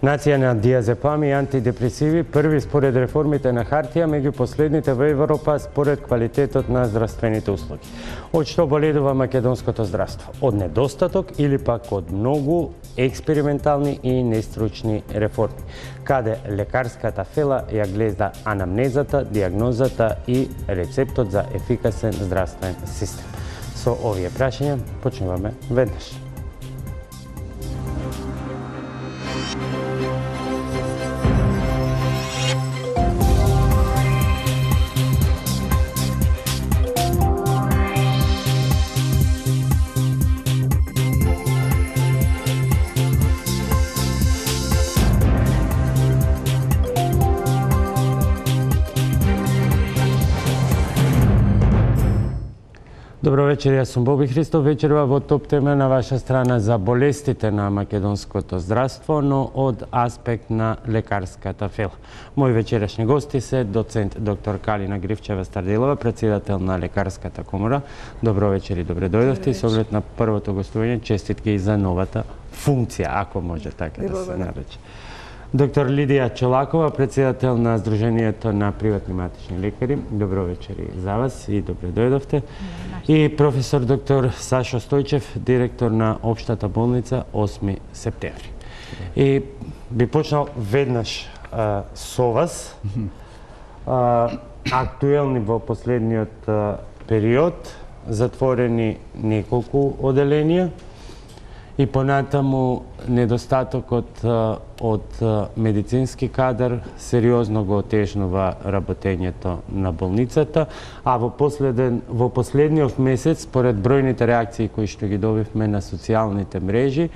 Нација на диазепами и антидепресиви, први според реформите на хартија, меѓу последните во Европа според квалитетот на здравствените услуги. Од што боледува македонското здравство? Од недостаток или пак од многу експериментални и нестручни реформи, каде лекарската фела ја гледа анамнезата, диагнозата и рецептот за ефикасен здравствен систем. Со овие прашања почнуваме веднаш. Добро вечер, јас сум Боби Христов. Вечерва во топ тема на ваша страна за болестите на македонското здравство, но од аспект на лекарската фела. Мои вечерашни гости се доцент доктор Калина Гривчева-Старделова, председател на Лекарската комора. Добро вечер и добре дојдовте. Со оглед на првото гостување, честитки и за новата функција, ако може така да се нарече. Доктор Лидија Чолакова, председател на Сдруженијето на приватни матични лекари. Добро вечер и за вас и добре дојдовте. И професор доктор Сашо Стојчев, директор на Општата болница 8 септември. И би почнал веднаш со вас. Актуелни во последниот период, затворени неколку оделенија, и понатаму недостатокот од медицински кадар сериозно го отежнува работењето на болницата, а во последниот месец, според бројните реакции кои што ги добивме на социјалните мрежи,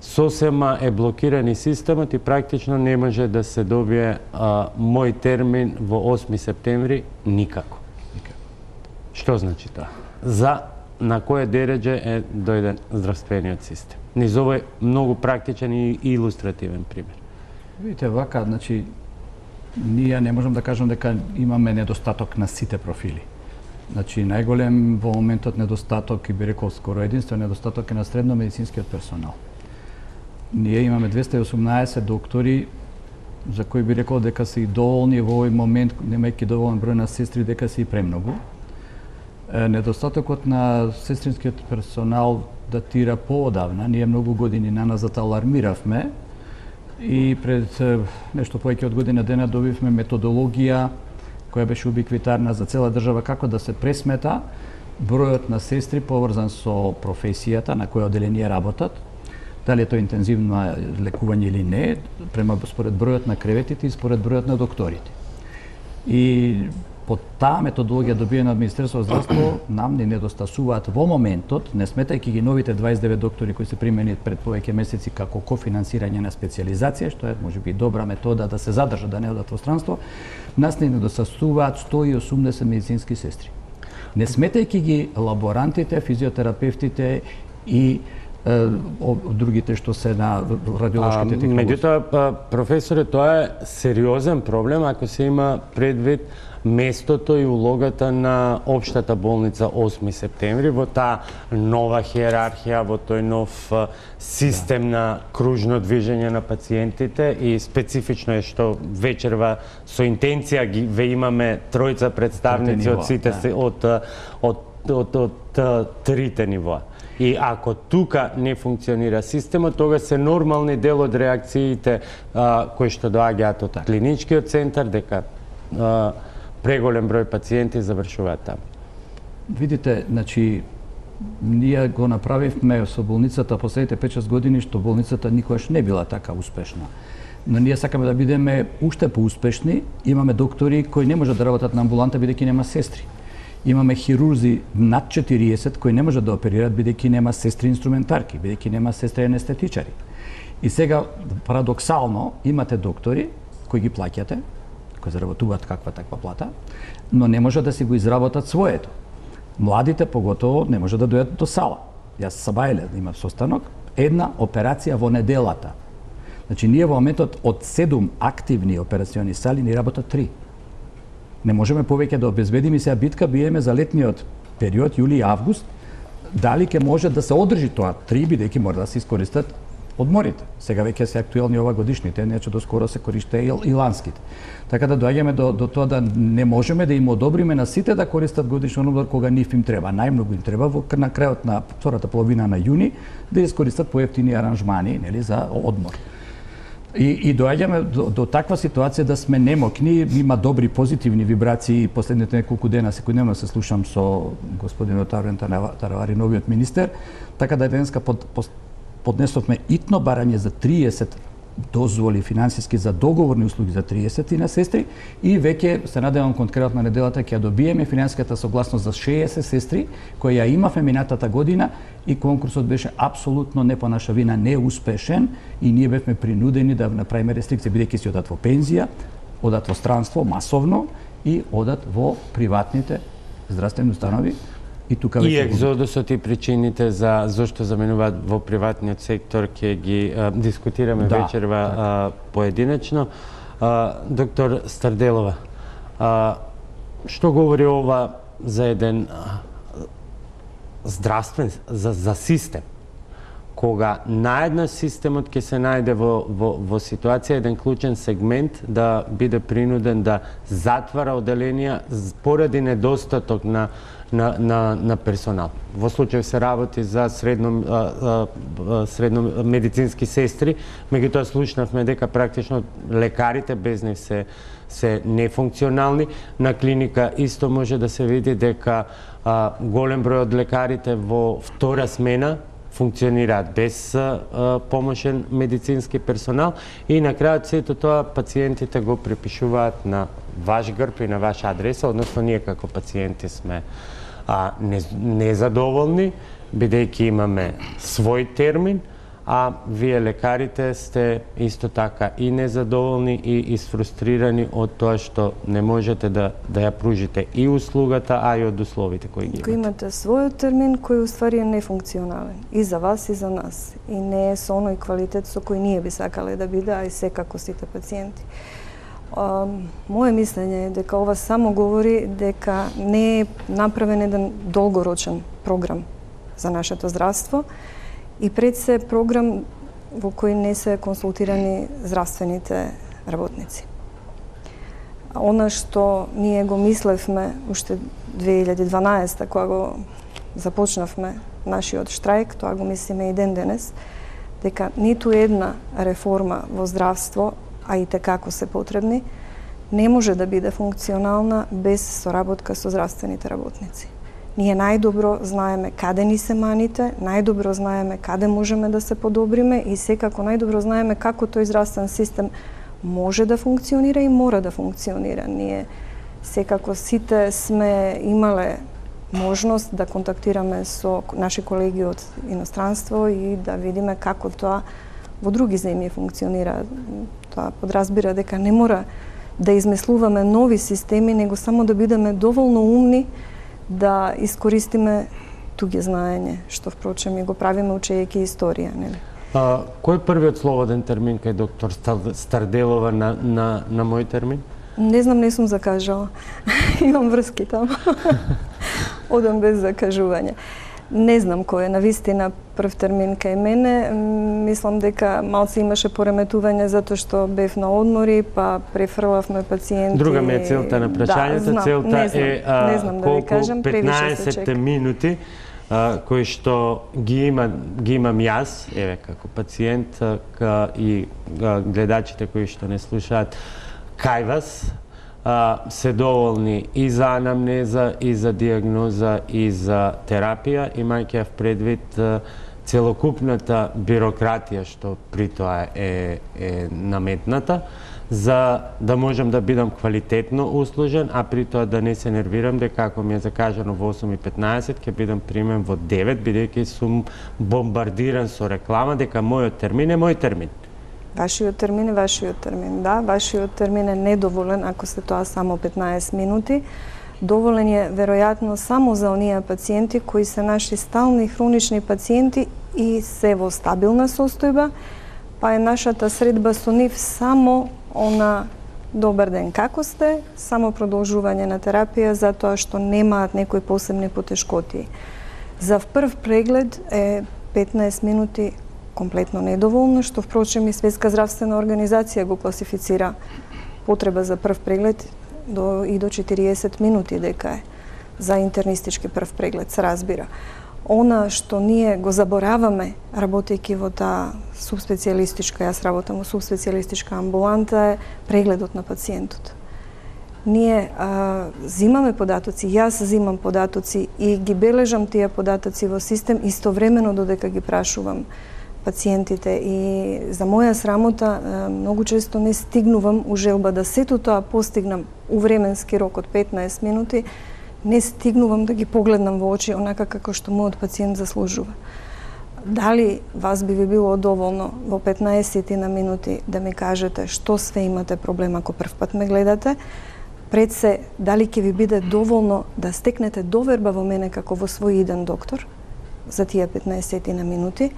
сосема е блокиран и системот и практично не може да се добие мој термин во 8 септември никако. Што значи тоа? На кој дереđe е дојден здравствениот систем? Низ овој многу практичен и илустративен пример. Видите, вака, значи, ние не можам да кажам дека имаме недостаток на сите профили. Значи, најголем во моментот недостаток, и би рекол скоро единствен недостаток е на средномедицинскиот персонал. Ние имаме 218 доктори, за кои би рекол дека се и доволни во овој момент, немајќи доволен број на сестри, дека се и премногу. Недостатокот на сестринскиот персонал датира поодавна. Ние многу години наназад алармиравме и пред нешто повеќе од година дена добивме методологија која беше убиквитарна за цела држава како да се пресмета бројот на сестри поврзан со професијата на која оделение работат, дали е тоа интензивно лекување или не, според бројот на креветите и според бројот на докторите. И по таа методологија добиена од Министерството за здравство нам не недостасуваат во моментот, не сметајќи ги новите 29 доктори кои се примени пред повеќе месеци како кофинансирање на специјализација, што е можеби добра метода да се задржат, да не одат во странство, нас не недостасуваат 180 медицински сестри. Не сметајќи ги лаборантите, физиотерапевтите и другите што се на радиолошките технологии. Меѓутоа, професоре, тоа е сериозен проблем ако се има предвид местото и улогата на Општата болница 8 септември во таа нова хиерархија, во тој нов систем на кружно движење на пациентите, и специфично е што вечерва со интенција ве имаме тројца представници од сите од трите нивоа. И ако тука не функционира системот, тога се нормални дел од реакциите кои што доаѓаат од клиничкиот центар, дека преголем број пациенти завршуваат таму. Видите, значи, ние го направивме со болницата последните 5-6 години, што болницата никогаш не била така успешна. Но ние сакаме да бидеме уште поуспешни. Имаме доктори кои не можат да работат на амбуланта бидејќи нема сестри. Имаме хирурзи над 40 кои не можат да оперират бидејќи нема сестри инструментарки, бидејќи нема сестри анестетичари. И сега, парадоксално, имате доктори кои ги плаќате, кои заработуваат каква таква плата, но не можат да си го изработат своето. Младите, поготово, не можат да дојдат до сала. Јас сабајле имам состанок, една операција во неделата. Значи, ние во моментот од 7 активни операциони сали ни работат 3. Не можеме повеќе да обезбедиме, сега битка биеме за летниот период, јули и август, дали ќе може да се одржи тоа 3, бидејќи мора да се искористат одморите. Сега веќе се актуелни ова годишните, иначе доскоро се користе и ланските. Така да доаѓаме до тоа да не можеме да им одобриме на сите да користат годишен одмор кога нив им треба. Најмногу им треба на крајот на втората половина на јуни да искористат поевтини аранжмани, нели, за одмор. И доаѓаме до таква ситуација да сме немокни, има добри позитивни вибрации. Последните неколку дена секојдневно се слушам со господинот Таврен Таравари, новиот министер, така да денеска поднесовме итно барање за 30 дозволи финансиски за договорни услуги за 30 на сестри и веќе се надевам конкретно на неделата ќе добиеме финансиската согласност за 60 сестри која ја имавме минатата година и конкурсот беше апсолутно не по наша вина неуспешен и ние бевме принудени да направиме рестрикција бидејќи се одат во пензија, одат во странство масовно и одат во приватните здравствени установи. И екзодусот и причините за зошто заменуваат во приватниот сектор ќе ги дискутираме вечерва поединечно. Доктор Старделова, што говори ова за еден здравствен за систем? Кога наеднаш системот ќе се најде во ситуација еден клучен сегмент да биде принуден да затвара оделенија поради недостаток на персонал. Во случај се работи за средно медицински сестри, меѓутоа слушнавме дека практично лекарите без нив се нефункционални. На клиника исто може да се види дека голем број од лекарите во втора смена функционираат без помошен медицински персонал и на крајот сето тоа пациентите го припишуваат на ваш грб и на ваша адреса, односно ние како пациенти сме незадоволни, бидејќи имаме свој термин, а вие лекарите сте исто така и незадоволни и изфрустрирани од тоа што не можете да ја пружите и услугата, а и од условите кои ги имате. Имате својот термин кој уствари е нефункционален и за вас и за нас и не е со оној квалитет со кој ние би сакале да биде, а и секако сите пациенти. Моje мислење е дека ова само говори дека не е направен еден долгорочен програм за нашето здравство и пред се програм во кој не се консултирани здравствените работници. Она што ние го мислевме уште 2012 кога го започнавме нашиот штрајк, тоа го мислиме и ден денес, дека ниту една реформа во здравство, а и како се потребни, не може да биде функционална без соработка со здравствените работници. Ние најдобро знаеме каде ни се маните, најдобро знаеме каде можеме да се подобриме и секако најдобро знаеме како тој здравствен систем може да функционира и мора да функционира. Ние секако сите сме имале можност да контактираме со наши колеги од иностранство и да видиме како тоа во други земји функционира. Тоа подразбира дека не мора да измислуваме нови системи, него само да бидеме доволно умни да искористиме туѓе знаење, што впрочем и го правиме учејќи историја, нели? Кој е првиот слободен термин кај доктор Старделова на мој термин? Не знам, не сум закажала. Имам врски таму. Одам без закажување. Не знам кој е навистина прв термин кај мене. Мислам дека малце имаше пореметување затоа што бев на одмори, па префрлавме пациенти. Друга ми е целта на прашањето. Целта е колку 15 минути кои што ги имам јас, еве како пациент и гледачите кои што не слушаат кај вас, се доволни и за анамнеза, и за диагноза, и за терапија, имајќи предвид целокупната бирократија што при тоа е наметната, за да можам да бидам квалитетно услужен, а при тоа да не се нервирам дека ако ми е закажано во 8:15 ќе бидам примен во 9, бидејќи сум бомбардиран со реклама дека мојот термин е мој термин. Вашиот термин е вашиот термин, да. Вашиот термин е недоволен ако се тоа само 15 минути. Доволен е веројатно само за оние пациенти кои се наши стални хронични пациенти и се во стабилна состојба, па е нашата средба со нив само она добар ден како сте, само продолжување на терапија затоа што немаат некои посебни потешкоти. За прв преглед е 15 минути комплетно недоволно, што впрочем и Светска здравствена организација го класифицира потреба за прв преглед и до 40 минути дека е за интернистички прв преглед, се разбира. Она што ние го забораваме, работејќи во таа субспецијалистичка, јас работам во субспецијалистичка амбуланта, е прегледот на пациентот. Ние зимаме податоци, јас зимам податоци и ги бележам тие податоци во систем истовремено додека ги прашувам пациентите, и за моја срамота многу често не стигнувам у желба да сето тоа постигнам у временски рок од 15 минути, не стигнувам да ги погледнам во очи онака како што мојот пациент заслужува. Дали вас би ви било доволно во 15 на минути да ми кажете што све имате проблем ако прв пат ме гледате, пред се дали ќе ви биде доволно да стекнете доверба во мене како во свој иден доктор за тие 15 на минути,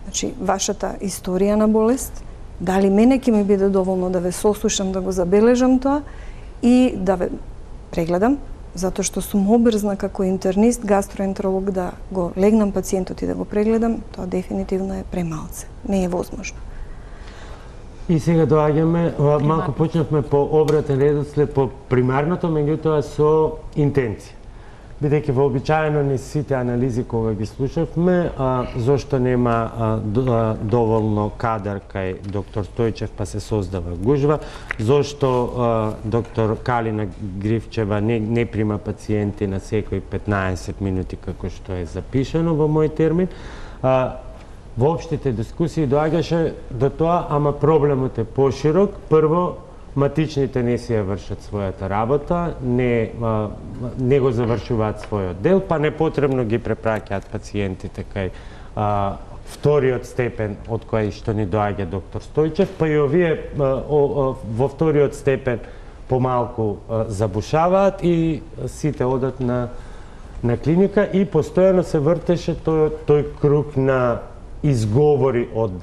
значи вашата историја на болест, дали мене ќе ми биде доволно да ве сослушам, да го забележам тоа и да ве прегледам, затоа што сум обрзна како интернист, гастроентеролог да го легнам пациентот и да го прегледам, тоа дефинитивно е премалце. Не е возможно. И сега доаѓаме, малку почнавме по обратен редослед по примарното, меѓутоа со интенција. Бидејќи вообичаено не сите анализи кога ги слушавме, зошто нема доволно кадар кај доктор Стојчев па се создава гужва, зошто доктор Калина Гривчева не прима пациенти на секои 15 минути како што е запишано во мој термин. Воопштите дискусии доаѓаше до тоа, ама проблемот е поширок. Прво, матичните не си ја вршат својата работа, не го завршуваат својот дел, па непотребно ги препраќаат пациентите кај вториот степен од кој што ни доаѓа доктор Стојчев, па и овие во вториот степен помалку забушаваат и сите одат на клиника и постојано се вртеше тој круг на изговори од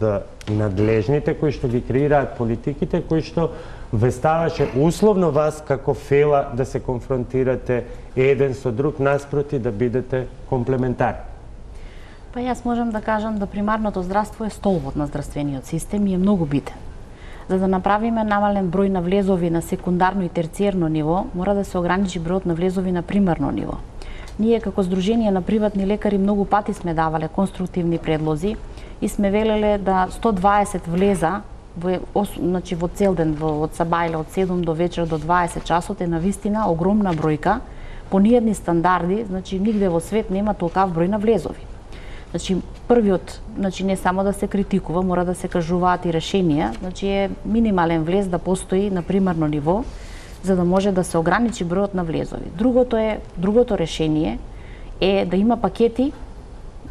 надлежните кои што ги креираат политиките, кои што ве ставаше условно вас како фела да се конфронтирате еден со друг наспроти да бидете комплементарни. Па јас можам да кажам да примарното здравство е столбот на здравствениот систем и е многу битен. За да направиме намален број на влезови на секундарно и терциерно ниво, мора да се ограничи бројот на влезови на примарно ниво. Ние како Сдружение на приватни лекари многу пати сме давале конструктивни предлози и сме велеле да 120 влеза значи во цел ден, од сабајле од 7 до вечер до 20 часот е навистина огромна бројка по ниедни стандарди, значи нигде во свет нема толкав број на влезови. Значи првиот, значи не само да се критикува, мора да се кажуваат и решенија, значи е минимален влез да постои на примарно ниво за да може да се ограничи бројот на влезови. Другото решение е да има пакети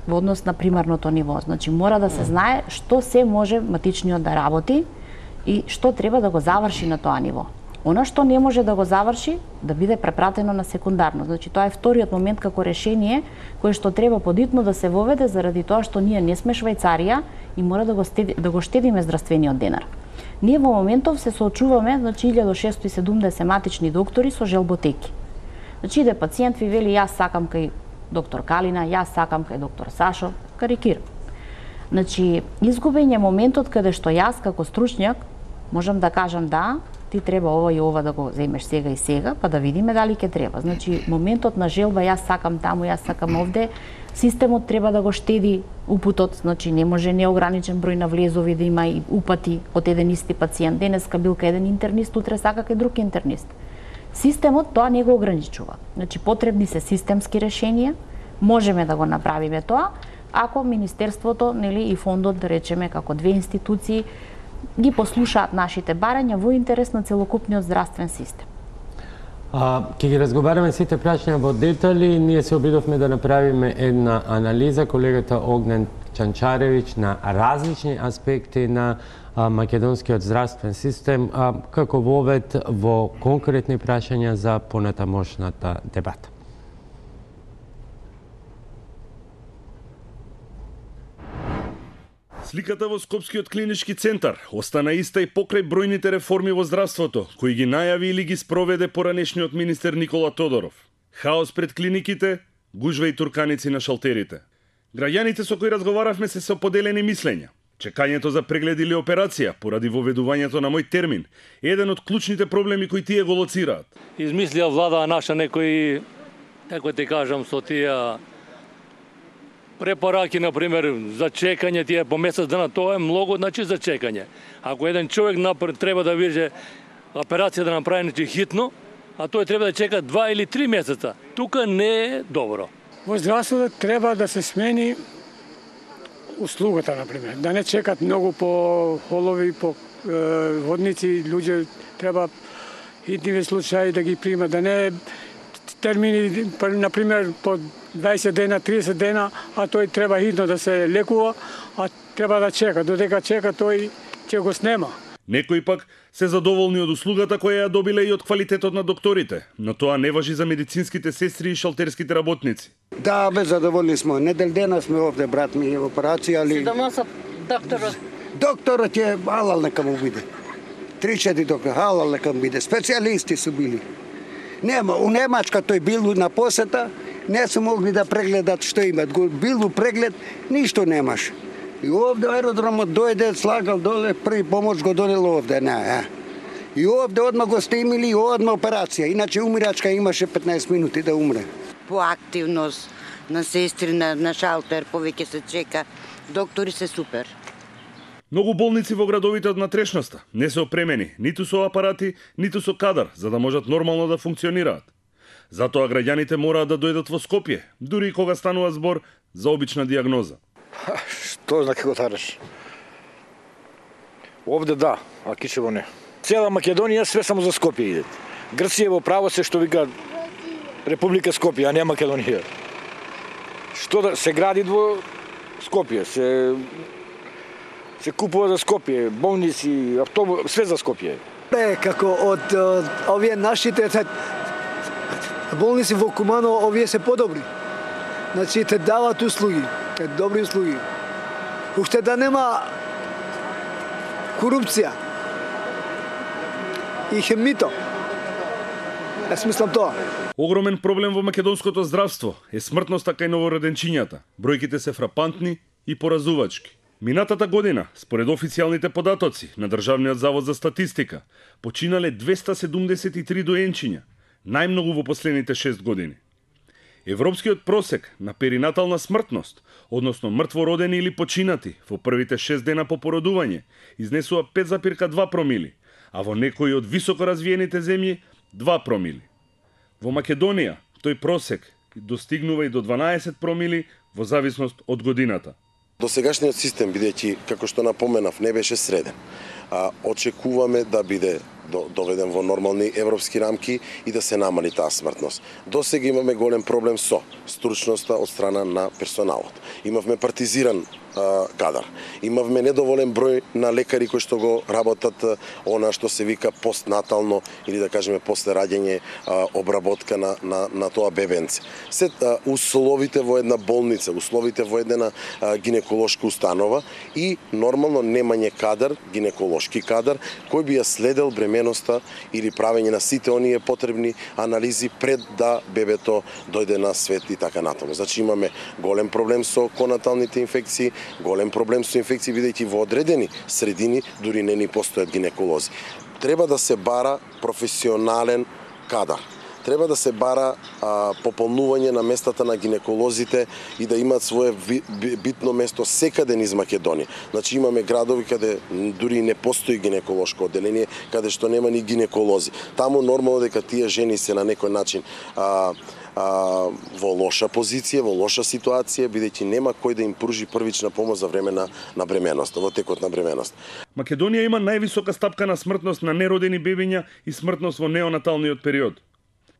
во однос на примарното ниво. Значи мора да се знае што се може матичниот да работи и што треба да го заврши на тоа ниво. Она што не може да го заврши, да биде препратено на секундарно. Значи тоа е вториот момент како решение кое што треба подитно да се воведе заради тоа што ние не сме Швајцарија и мора да го штедиме здравствениот денар. Ние во моментов се соочуваме, значи 1670 матични доктори со желботеки. Значи иде пациент ви вели јас сакам кај доктор Калина, јас сакам кај доктор Сашо, карикирам. Значи изгубен е моментот каде што јас како стручњак можам да кажам да, ти треба ова и ова да го земеш сега и сега, па да видиме дали ќе треба. Значи моментот на желба јас сакам таму, јас сакам овде, системот треба да го штеди упутот, значи не може неограничен број на влезови да има и упати од еден исти пациент. Денеска бил кај еден интернист, утре сака кај друг интернист. Системот тоа не го ограничува. Значи потребни се системски решенија, можеме да го направиме тоа, ако Министерството, нели, и фондот, да речеме, како две институции, ги послушаат нашите барања во интерес на целокупниот здравствен систем. Ќе ги разговараме сите прашања во детали. Ние се обидовме да направиме една анализа, колегата Огнен Чанчаревиќ, на различни аспекти на македонскиот здравствен систем, како вовед во конкретни прашања за понатамошната дебата. Сликата во Скопскиот клинички центар остана иста и покрај бројните реформи во здравството, кои ги најави или ги спроведе поранешниот министер Никола Тодоров. Хаос пред клиниките, гужва и турканици на шалтерите. Граѓаните со кои разговаравме се со поделени мислења. Чекањето за преглед или операција поради воведувањето на мој термин е еден од клучните проблеми кои тие го лоцираат. Измислија влада наша некои, како ти кажам, со тие препораки, например, за чекање, тие по месец дена, тоа е многу, значи за чекање. Ако еден човек треба да виже операција да направи хитно, а тој треба да чека 2 или 3 месеца, тука не е добро. Во здравството треба да се смени услугата, например. Да не чекат многу по холови, по водници, луѓе треба хитни случаи да ги примат, да не термини, например, по 20 дена, 30 дена, а тој треба хитно да се лекува, а треба да чека. Додека чека, тој ќе го снема. Некои пак се задоволни од услугата која ја добиле и од квалитетот на докторите, но тоа не важи за медицинските сестри и шалтерските работници. Да, бе, задоволни сме. Недел дена сме овде, брат ми, операција, али... Домосот, докторот. Докторот е халал нека му биде. 3-4 доктор, халал нека му биде. Специјалисти су били. Нема, у Немачка тој бил на посета, не су могли да прегледат што имат. Бил у преглед, ништо немаш. И овде аеродромот дојде, слагал доле, први помош го донел овде, не. И овде одма го снимили и одма операција. Иначе умирачка имаше 15 минути да умре. По активност на сестри, на шалтер, повеќе се чека. Доктори се супер. Многу болници во градовите од натрешноста не се опремени ниту со апарати, ниту со кадар, за да можат нормално да функционираат. Затоа граѓаните мораат да дојдат во Скопје, дури и кога станува збор за обична диагноза. Што знаки го тараш? Овде да, а Кичево не. Цела Македонија све само за Скопје иде. Грција во право се што вика Република Скопје, а не Македонија. Што да се гради во Скопје, се купува за Скопје, болници, автобус, све за Скопје. Како од овие нашите болници во Кумано, овие се подобри. Значи, те дават услуги, те добри услуги. Уште да нема корупција и хемито. Јас мислам тоа. Огромен проблем во македонското здравство е смртноста кај новороденчињата. Бројките се фрапантни и поразувачки. Минатата година, според официјалните податоци на Државниот завод за статистика, починале 273 доенчиња, најмногу во последните 6 години. Европскиот просек на перинатална смртност, односно мртво родени или починати во првите 6 дена по породување, изнесува 5,2 промили, а во некои од високо развиените земји 2 промили. Во Македонија тој просек достигнува и до 12 промили во зависност од годината. Досегашниот систем, бидејќи, како што напоменав, не беше среден, очекуваме да биде доведен во нормални европски рамки и да се намали таа смртност. Досега имаме голем проблем со стручноста од страна на персоналот. Имавме партизиран кадар. Имавме недоволен број на лекари кои што го работат она што се вика постнатално или да кажеме после раѓање обработка на тоа бебенце. Се условите во една болница, условите во една гинеколошка установа и нормално немање кадар, гинеколошки кадар, кој би ја следел бременоста или правење на сите оние потребни анализи пред да бебето дојде на свет и така натаму. Значи имаме голем проблем со конаталните инфекции, голем проблем со инфекции, бидејќи во одредени средини дури не ни постојат гинеколози. Треба да се бара професионален кадар. Треба да се бара пополнување на местата на гинеколозите и да имаат свое битно место секаде низ Македонија. Значи имаме градови каде дури не постои гинеколошко одделение, каде што нема ни гинеколози. Таму нормално дека тие жени се на некој начин во лоша позиција, во лоша ситуација, бидејќи нема кој да им пружи првична помош за време на бременоста, во текот на бременост. Македонија има највисока стапка на смртност на неродени бебиња и смртност во неонаталниот период.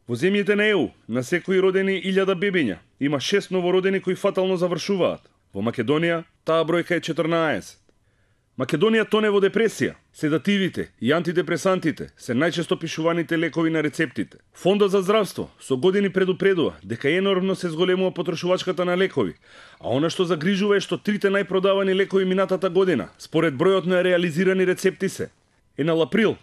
Во земјите на ЕУ, на секои родени 1000 бебиња, има 6 новородени кои фатално завршуваат. Во Македонија, таа бројка е 14. Македонија тоне во депресија. Седативите и антидепресантите се најчесто пишуваните лекови на рецептите. Фондот за здравство со години предупредува дека енормно се зголемува потрошувачката на лекови, а она што загрижува е што трите најпродавани лекови минатата година, според бројот на реализирани рецепти се: Еналаприл,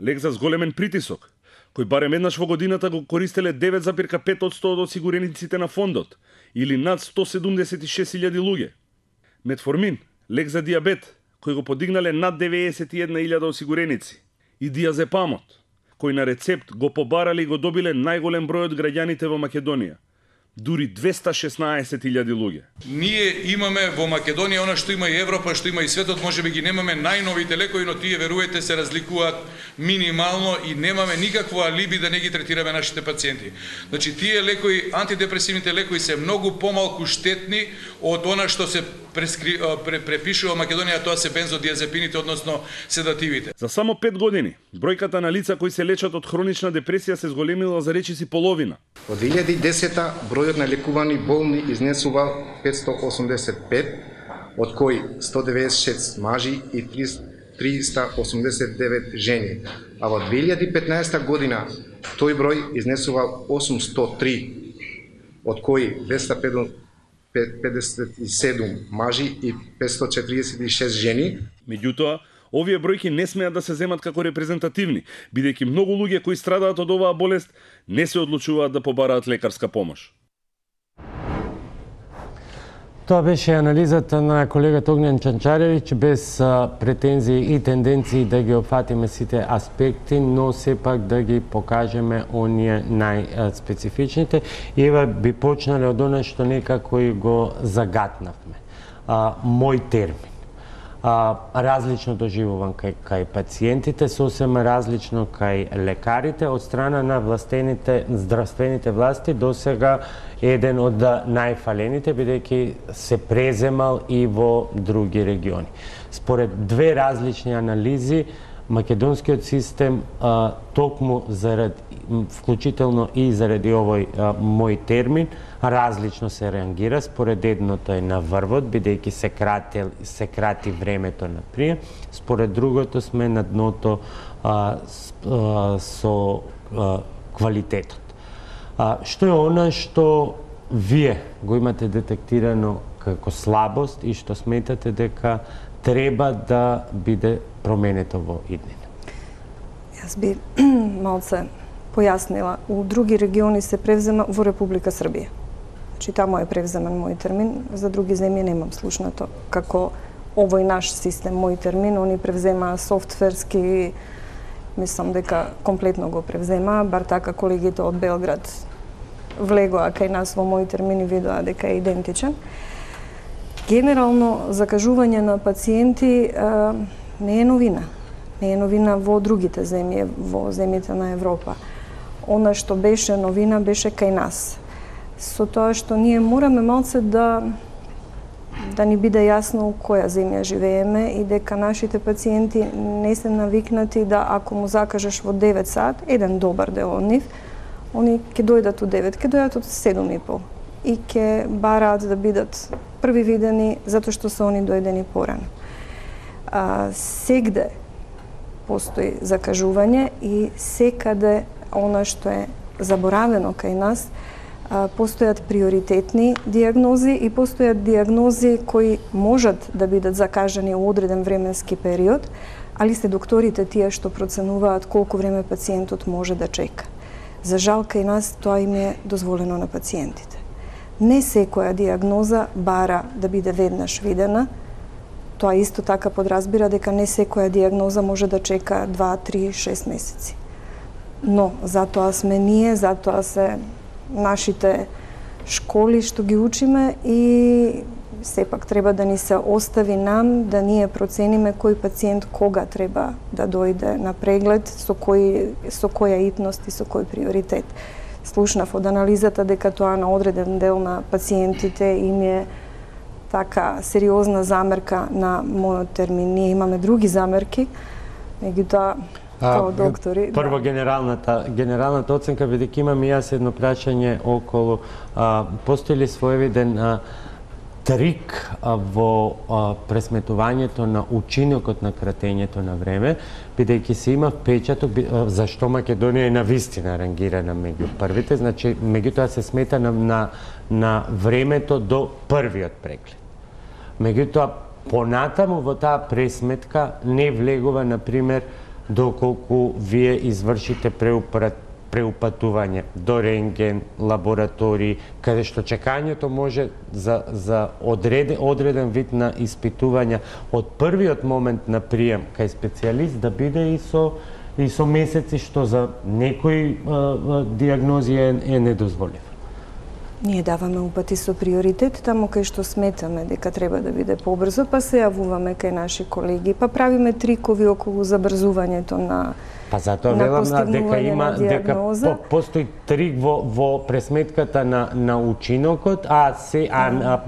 лек за зголемен притисок, кои барем еднаш во годината го користеле 9,5% од осигурениците на фондот, или над 176.000 луѓе. Метформин, лек за диабет, кој го подигнале над 91.000 осигуреници, и диазепамот, кој на рецепт го побарале и го добиле најголем број од граѓаните во Македонија, дури 216.000 луѓе. Ние имаме во Македонија она што има и Европа, што има и светот, можеби ги немаме најновите лекови, но тие, верувате, се разликуваат минимално и немаме никакво алиби да не ги третираме нашите пациенти. Значи, тие лекови, антидепресивните лекови се многу помалку штетни од она што се препишува во Македонија, тоа се бензодиазепините, односно седативите. За само 5 години, бројката на лица кои се лечат од хронична депресија се зголемила за речиси половина. Од 2010 бројот на лекувани болни изнесува 585, од кои 196 мажи и 389 жени. А во 2015 година тој број изнесува 803, од кои 257 мажи и 546 жени. Меѓутоа, овие бројки не смеат да се земат како репрезентативни, бидејќи многу луѓе кои страдаат од оваа болест не се одлучуваат да побараат лекарска помош. Тоа беше анализата на колегата Огњан Чанчаревиќ, без претензии и тенденции да ги опфатиме сите аспекти, но сепак да ги покажеме оние најспецифичните. И ева би почнале од она што некако и го загатнавме. Мој термин. Различно доживуван кај пациентите, сосема различно кај лекарите. Од страна на здравствените власти досега еден од најфалените, бидејќи се преземал и во други региони. Според две различни анализи, македонскиот систем, токму вклучително и заради овој мој термин, различно се реагира. Според едното е на врвот, бидејќи се крати времето на прием. Според другото сме на дното со квалитетот. Што е она што вие го имате детектирано како слабост и што сметате дека треба да биде променето во иднина? Јас би малце појаснила. У други региони се превзема во Република Србија. Значи, таму е превземен мој термин, за други земји немам слушнато како овој наш систем, мој термин, они превземаа софтверски, мислам дека комплетно го превземаа, бар така колегите од Белград влегоа кај нас во мој термин и видоа дека е идентичен. Генерално, закажување на пациенти не е новина. Не е новина во другите земји, во земјите на Европа. Она што беше новина беше кај нас. Со тоа што ние мораме малце да ни биде јасно у која земја живееме и дека нашите пациенти не се навикнати да ако му закажеш во 9 сат, еден добар дел од нив, они ќе дојдат у 9, ќе дојдат од 7:30 и ќе бараат да бидат први видени затоа што се они дојдени порано. Сегде постои закажување и секаде она што е заборавено кај нас, постојат приоритетни диагнози и постојат диагнози кои можат да бидат закажани у одреден временски период, али се докторите тие што проценуваат колку време пациентот може да чека. За жал, кај нас тоа им е дозволено на пациентите. Не секоја диагноза бара да биде веднаш видена. Тоа исто така подразбира дека не секоја диагноза може да чека 2, 3, 6 месеци. Но затоа сме ние, затоа се нашите школи што ги учиме и сепак треба да ни се остави нам да ние процениме кој пациент кога треба да дојде на преглед, со која итност и со кој приоритет. Слушнав од анализата дека тоа на одреден дел на пациентите им е така сериозна замерка на мојот термин. Ние имаме други замерки, меѓутоа као доктори. Прво генералната оценка, бидејќи имам и јас едно прашање околу постои ли своевиден трик во пресметувањето на учинокот на кратењето на време, бидејќи се има впечаток зашто Македонија е навистина рангирана меѓу првите, значи меѓутоа се смета на времето до првиот преглед. Меѓутоа понатаму во таа пресметка не влегува, например, доколку вие извршите преупатување до рентген, лаборатории, каде што чекањето може за одреден вид на испитувања од првиот момент на прием кај специјалист да биде и со месеци, што за некои диагнози е недозволив. Ние даваме упати со приоритет таму кај што сметаме дека треба да биде побрзо, па се јавуваме кај наши колеги, па правиме трикови околу забрзувањето на Па затоа велам дека постои трик во пресметката на учинокот, а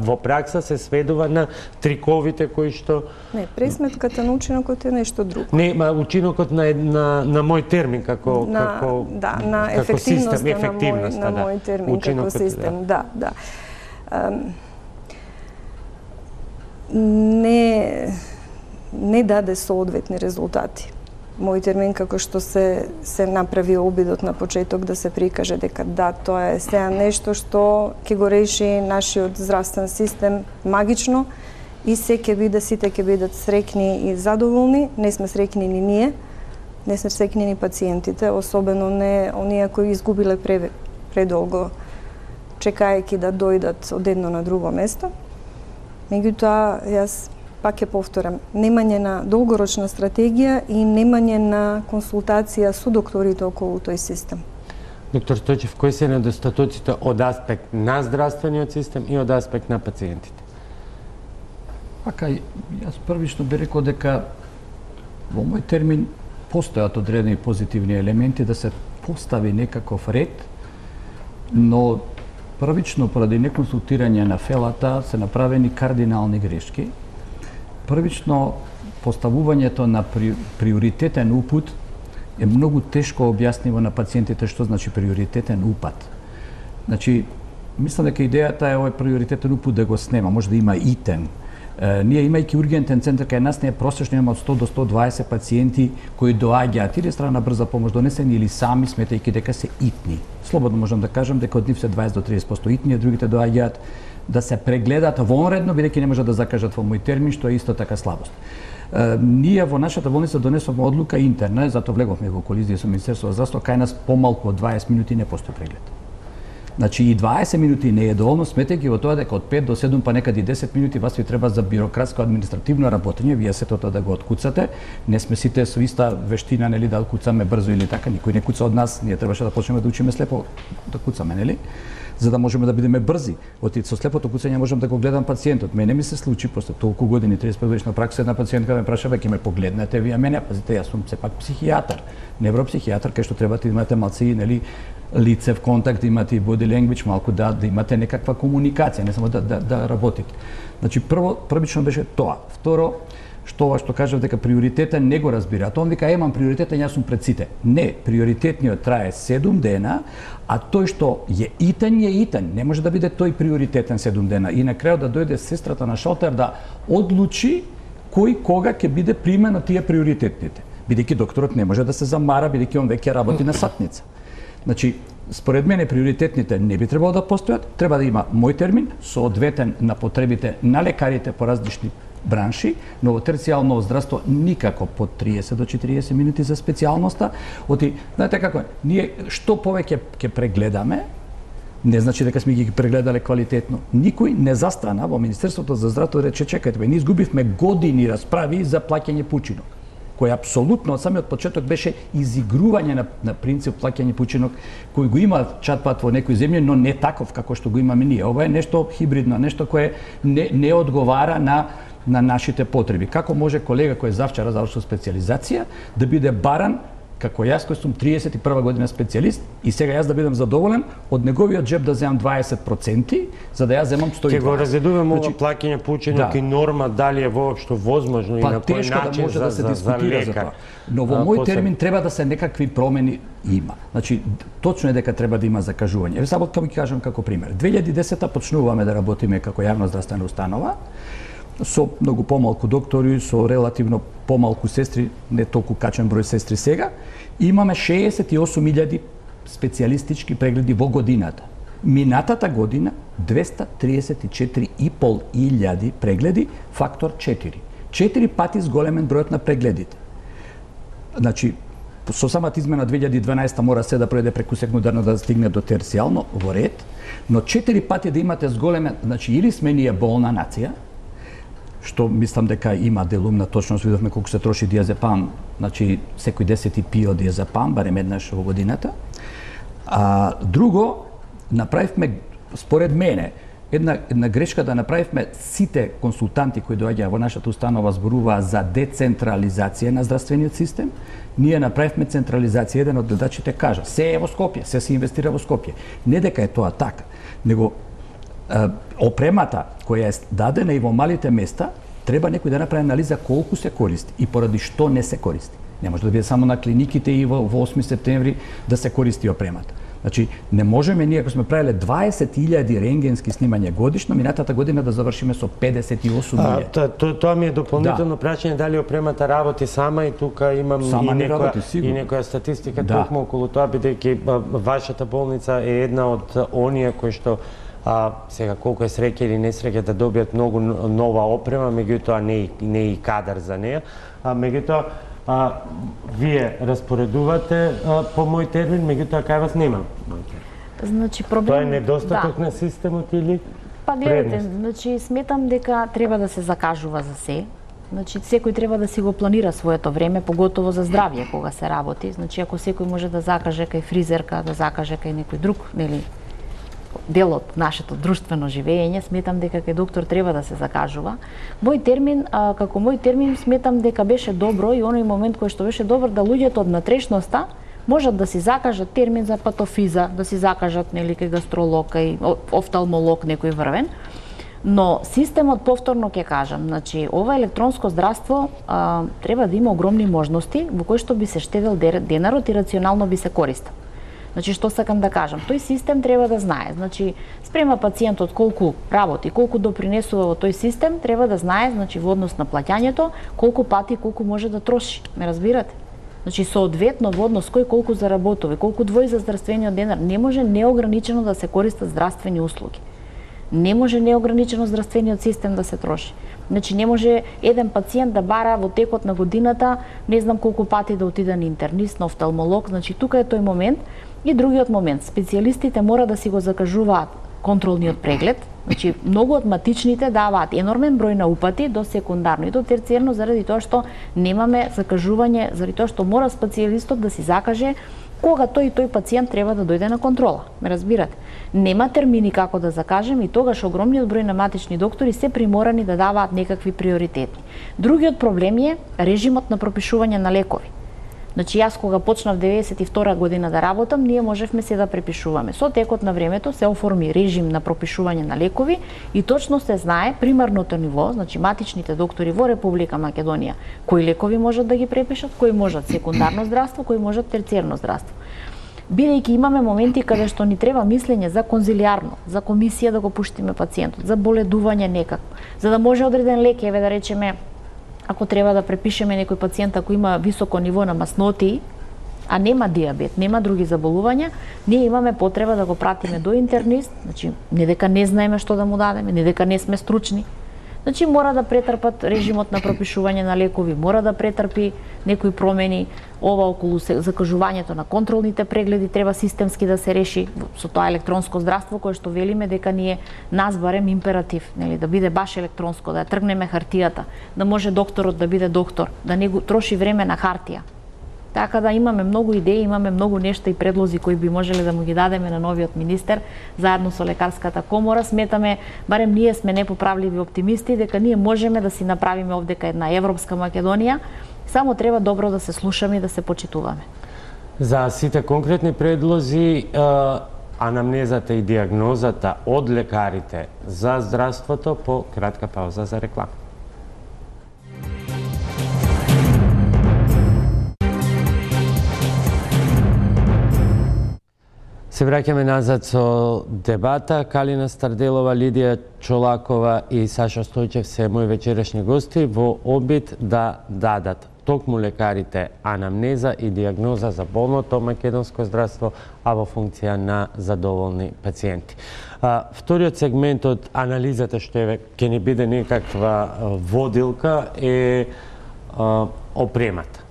во пракса се сведува на триковите кои што... Не, пресметката на учинокот е нешто друго. Не, учинокот на мој термин како на ефективноста на мој термин како систем, да. Не даде соодветни резултати. Мој термин, како што се направи обидот на почеток да се прикаже дека да, тоа е сега нешто што ќе го реши нашиот здравствен систем магично и сите ќе бидат среќни и задоволни. Не сме среќни ни ние, не сме среќни ни пациентите, особено не оние кои изгубиле предолго чекајќи да дојдат од едно на друго место. Меѓутоа, јас пак ќе повторам, немање на долгорочна стратегија и немање на консултација со докторите околу тој систем. Доктор Стојчев, кои се недостатоците од аспект на здравствениот систем и од аспект на пациентите? Пака, јас првично би рекол дека во мој термин постојат одредени позитивни елементи да се постави некаков ред, но првично поради неконсултирање на фелата се направени кардинални грешки. Првично, поставувањето на приоритетен упут е многу тешко објасниво на пациентите што значи приоритетен упат. Значи, мислам дека идејата е овој приоритетен упут да го снема, може да има итен. Ние имајќи ургентен центар кај нас не е просечно имаме од 100 до 120 пациенти кои доаѓаат или страна брза помош донесени или сами сметајќи дека се итни. Слободно можам да кажам дека од нив се 20 до 30% итни, а другите доаѓаат да се прегледаат вонредно, бидејќи не можат да закажат во мој термин, што е исто така слабост. Ние во нашата болница донесовме одлука интерна, затоа влеговме во колизија со Министерството за здравство, кај нас помалку од 20 минути не постои преглед. Значи и 20 минути не е доволно, сметајќи во тоа дека од 5 до 7 па некаде 10 минути вас ви треба за бирократско административно работење, вие сето тоа да го откуцате. Не сме сите со иста вештина, нели, да куцаме брзо или така, никој не куца од нас, ние требаше да почнеме да учиме слепо да куцаме, нели? За да можеме да бидеме брзи. Со слепото куцање можам да го гледам пациентот. Мене ми се случи после толку години, 35 годишна пракса, една пациентка ме праша, ќе ме погледнете вие мене, пазите, јас сум сепак психијатар, невропсихијатар, кај што треба да имате малци, нели, лицев контакт, имате и body language, малку да имате некаква комуникација, не само да работите. Значи првично беше тоа. Второ, што кажав дека приоритетен не го разбира. Тоа он вика, имам приоритетен, јас сум пред сите. Не, приоритетниот трае 7 дена, а тој што е итен, не може да биде тој приоритетен 7 дена. И на крајот да дојде сестрата на шалтер да одлучи кој кога ќе биде примен на тие приоритетните. Бидејќи докторот не може да се замара, бидејќи он веќе работи на сатница. Значи, според мене приоритетните не би требало да постојат, треба да има мој термин соодветен на потребите на лекарите по различни бранши, но во терцијално здравство никако под 30 до 40 минути за специјалноста. Знаете како, ние што повеќе ќе прегледаме, не значи дека сме ги прегледале квалитетно. Никој не застана во Министерството за здравство да рече, чекајте, ние изгубивме години расправи за плаќање пучинок, кој апсолутно од самиот почеток беше изигрување на принцип плаќање пучинок, кој го има чатпат во некои земји, но не таков како што го имаме ние. Ова е нешто хибридно, нешто кое не одговара на нашите потреби. Како може колега кој завчера завршил специјализација да биде баран како јас кој сум 31 година специјалист и сега јас да бидам задоволен од неговиот джеб да земам 20%, за да јас земам 120%. Ќе го разедуваме ова плаќање пучинок и норма дали е воопшто возможно и на кој начин може да се дискутира за тоа. Но во мој термин треба да се некакви промени има. Значи точно е дека треба да има закажување. Еве само ќе ви кажам како пример. 2010 почнуваме да работиме како јавна здравствена установа со многу помалку доктори, со релативно помалку сестри, не толку качен број сестри сега, имаме 68.000 специјалистички прегледи во годината. Минатата година 234.500 прегледи, фактор 4. 4 пати зголемен бројот на прегледите. Значи, со самата измена 2012 мора се да пројде преку секундарно да стигне до терцијално во ред, но 4 пати да имате зголеме, значи или сме ние болна нација, што мислам дека има делумна точност, видовме колку се троши диазепам, значи секој 10 пио диазепам, барем еднаш во годината. А друго, направивме, според мене, една грешка да направивме сите консултанти кои доаѓаа во нашата установа зборуваа за децентрализација на здравствениот систем. Ние направивме централизација, еден од гледачите кажа, се е во Скопје, се инвестира во Скопје. Не дека е тоа така, него опремата која е дадена и во малите места, треба некој да направи анализа колку се користи и поради што не се користи. Не може да биде само на клиниките и во 8 септември да се користи опремата. Значи, не можеме ние, ако сме правиле 20.000 рентгенски снимања годишно, минатата година да завршиме со 58.000. Тоа ми е дополнително прашање дали опремата работи сама и тука имам и некоја статистика токму околу тоа, бидејќи вашата болница е една од оние кои што сега колку е среќа или несреќа да добијат многу нова опрема, меѓутоа не и кадар за неја, меѓутоа вие распоредувате по мој термин, меѓутоа кај вас нема. Значи проблем тоа е недостаток на системот или па гледате, значи сметам дека треба да се закажува за се. Значи секој треба да си го планира своето време, поготово за здравје кога се работи. Значи ако секој може да закаже кај фризерка, да закаже кај некој друг, нели, дел од нашето друштвено живење, сметам дека кај доктор треба да се закажува. Мој термин, како мој термин, сметам дека беше добро и оној момент кој што беше добар да луѓето од натрешноста можат да си закажат термин за патофиза, да си закажат нели кај гастролог, кај офталмолог некој врвен. Но системот, повторно ќе кажам, значи ова електронско здравство треба да има огромни можности во кои што би се штедел денарот и рационално би се користел. Значи, што сакам да кажам? Тој систем треба да знае. Значи, спрема пациентот колку работи, колку допринесува во тој систем, треба да знае, значи, во однос на плаќањето, колку пати, колку може да троши. Ме разбирате? Значи, соодветно во однос кој колку заработува, колку двои за здравствениот денар, не може неограничено да се користат здравствени услуги. Не може неограничено здравствениот систем да се троши. Значи, не може еден пациент да бара во текот на годината, не знам колку пати да отиде на интернист, на офталмолог. Значи, тука е тој момент. И другиот момент, специјалистите мора да си го закажуваат контролниот преглед. Значи, многу од матичните даваат енормен број на упати до секундарно и до терциерно заради тоа што немаме закажување, заради тоа што мора специјалистот да си закаже кога тој пациент треба да дојде на контрола. Ме разбирате? Нема термини како да закажем и тогаш огромниот број на матични доктори се приморани да даваат некакви приоритети. Другиот проблем е режимот на пропишување на лекови. Значи, јас кога почнав 92 година да работам, ние можевме се да препишуваме. Со текот на времето се оформи режим на пропишување на лекови и точно се знае примарното ниво, значи матичните доктори во Република Македонија, кои лекови можат да ги препишат, кои можат секундарно здравство, кои можат терциерно здравство. Бидејќи имаме моменти каде што ни треба мислење за конзилиарно, за комисија да го пуштиме пациентот, за боледување некако, за да може одреден лек, еве да речеме, ако треба да препишеме некој пациент ако има високо ниво на масноти, а нема диабет, нема други заболувања, ние имаме потреба да го пратиме до интернист, значи не дека не знаеме што да му дадеме, не дека не сме стручни. Значи мора да претрпат режимот на пропишување на лекови, мора да претрпи некои промени, ова околу закажувањето на контролните прегледи треба системски да се реши со тоа електронско здравство кое што велиме дека ние нас барем императив, нели, да биде баш електронско, да ја тргнеме хартијата, да може докторот да биде доктор, да не го троши време на хартија. Така да имаме многу идеи, имаме многу нешта и предлози кои би можеле да му ги дадеме на новиот министер, заедно со лекарската комора. Сметаме, барем ние сме непоправливи оптимисти, дека ние можеме да си направиме овдека една европска Македонија, само треба добро да се слушаме и да се почитуваме. За сите конкретни предлози, анамнезата и диагнозата од лекарите за здравството по кратка пауза за реклама. Се враќаме назад со дебата. Калина Старделова, Лидија Чолакова и Саша Стојчев се мои вечерашни гости во обид да дадат токму лекарите анамнеза и диагноза за болното македонско здравство, а во функција на задоволни пациенти. Вториот сегмент од анализата што ќе ни биде некаква водилка е опремата.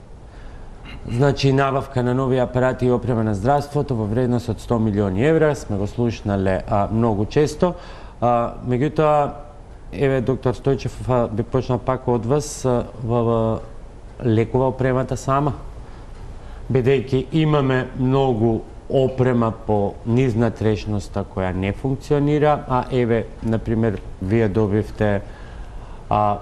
Значи, набавка на нови апарати и опрема на здравството во вредност од 100 милиони евра, сме го слушнале многу често. Меѓутоа, еве, доктор Стојчев, би почнал пак од вас, лекува опремата сама? Бидејќи имаме многу опрема по низна трешноста која не функционира, а еве, например, вие добивте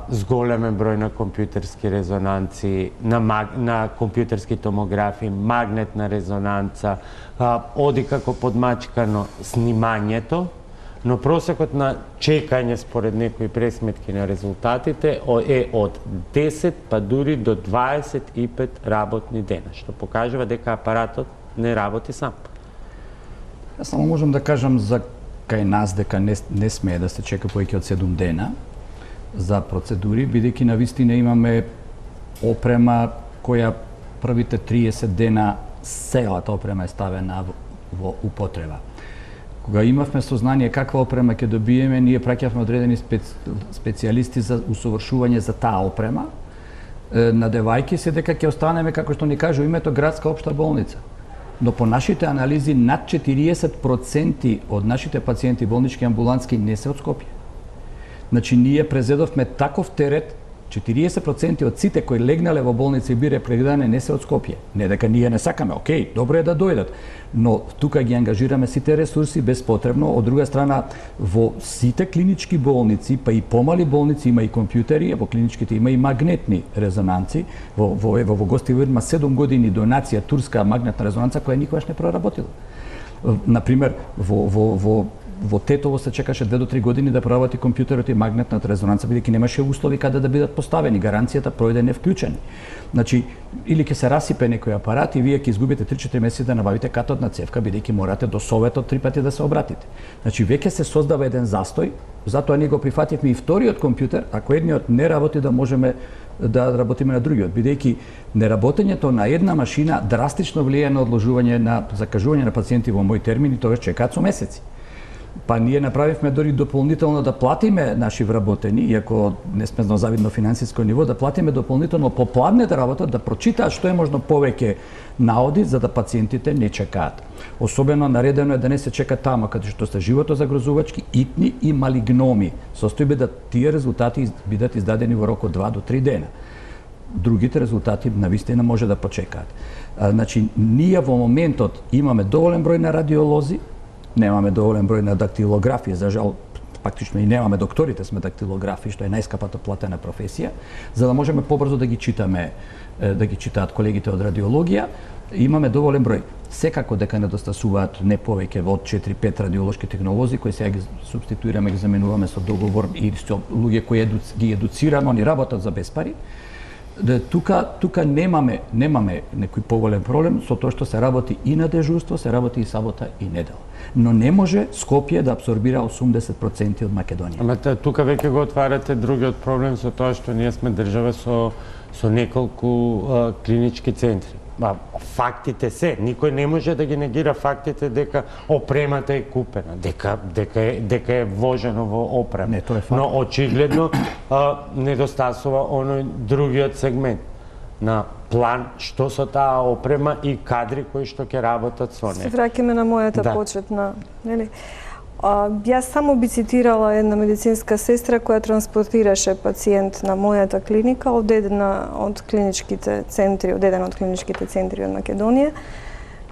зголемен број на компјутерски резонанци, на компјутерски томографи, магнетна резонанца, оди како подмачкано снимањето, но просекот на чекање според некои пресметки на резултатите е од 10 па дури до 25 работни дена, што покажува дека апаратот не работи сам. Јас само можам да кажам за кај нас дека не смее да се чека повеќе од 7 дена за процедури, бидејќи навистина имаме опрема која првите 30 дена целата опрема е ставена во употреба. Кога имавме сознание каква опрема ќе добиеме, ние праќавме одредени специјалисти за усовршување за таа опрема, надевајќи се дека ќе останеме, како што ни кажа името, градска општа болница. Но по нашите анализи над 40% од нашите пациенти болнички амбулантски не се од Скопје. Значи, ние презедовме таков терет, 40% од сите кои легнале во болница и бире прегледане не се од Скопје. Не дека ние не сакаме, окей, добро е да дојдат, но тука ги ангажираме сите ресурси безпотребно. Од друга страна, во сите клинички болници, па и помали болници има и компјутери, во клиничките има и магнетни резонанци. Во Гостивир има 7 години донација турска магнетна резонанца која никогаш не проработила. Например, во Тетово се чекаше 2 до 3 години да проработи компјутерот и магнетната резонанца, бидејќи немаше услови каде да бидат поставени, гаранцијата пројде не вклучени. Значи, или ќе се расипе некој апарат и вие ќе изгубите 3-4 месеци да набавите катодна цевка, бидејќи морате до Советот 3 пати да се обратите. Значи, веќе се создава еден застој, затоа ние го прифативме и вториот компјутер, ако едниот не работи да можеме да работиме на другиот, бидејќи неработењето на една машина драстично влијае на одложување на закажување на пациенти во мој термин и тоа чекаат со месеци. Па ние направивме дори дополнително да платиме наши вработени, иако не сме на завидно финансиско ниво, да платиме дополнително попладне да работат, да прочитаат што е можно повеќе наоди, за да пациентите не чекаат. Особено наредено е да не се чека тамо, каде што се животозагрозувачки, итни и малигноми, состојби да тие резултати бидат издадени во рок од 2 до 3 дена. Другите резултати навистина може да почекаат. Значи, ние во моментот имаме доволен број на радиолози, немаме доволен број на дактилографи, за жал, практично и немаме докторите сме дактилографи, што е најскапата платена професија, за да можеме побрзо да ги читаме, да ги читаат колегите од радиологија. Имаме доволен број. Секако дека недостасуваат не повеќе од 4-5 радиолошки технолози кои сега ги субституираме, ги заменуваме со договор и со луѓе кои ги едуцираме, они работат за без пари. Тука немаме некој поголем проблем со тоа што се работи и на дежурство, се работи и сабота и недела. Но не може Скопје да абсорбира 80% од Македонија. Ама тука веќе го отварате другиот проблем со тоа што ние сме држава со неколку клинички центри. Фактите се, никој не може да ги негира фактите дека опремата е купена, дека е вложено во опрема. Не, тоа е факт. Но очигледно недостасува оној другиот сегмент на план што со таа опрема и кадри кои што ќе работат со неја. Се враќаме на мојата почетна, нели? Јас само би цитирала една медицинска сестра која транспортираше пациент на мојата клиника од еден од клиничките центри од Македонија,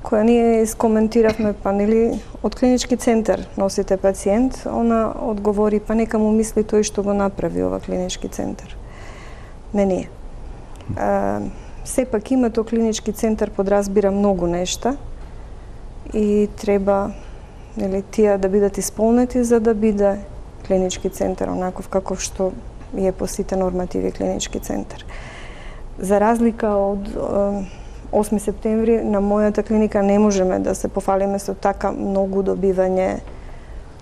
која ние искоментиравме, па нели од клинички центар носите пациент, она одговори, па нека му мисли тој што го направи ова клинички центар. Не ние. Сепак името клинички центар подразбира многу нешта и треба тие да бидат исполнети за да биде клинички центар онаков каков што е по сите нормативи клинички центар. За разлика од 8 септември на мојата клиника не можеме да се пофалиме со така многу добивање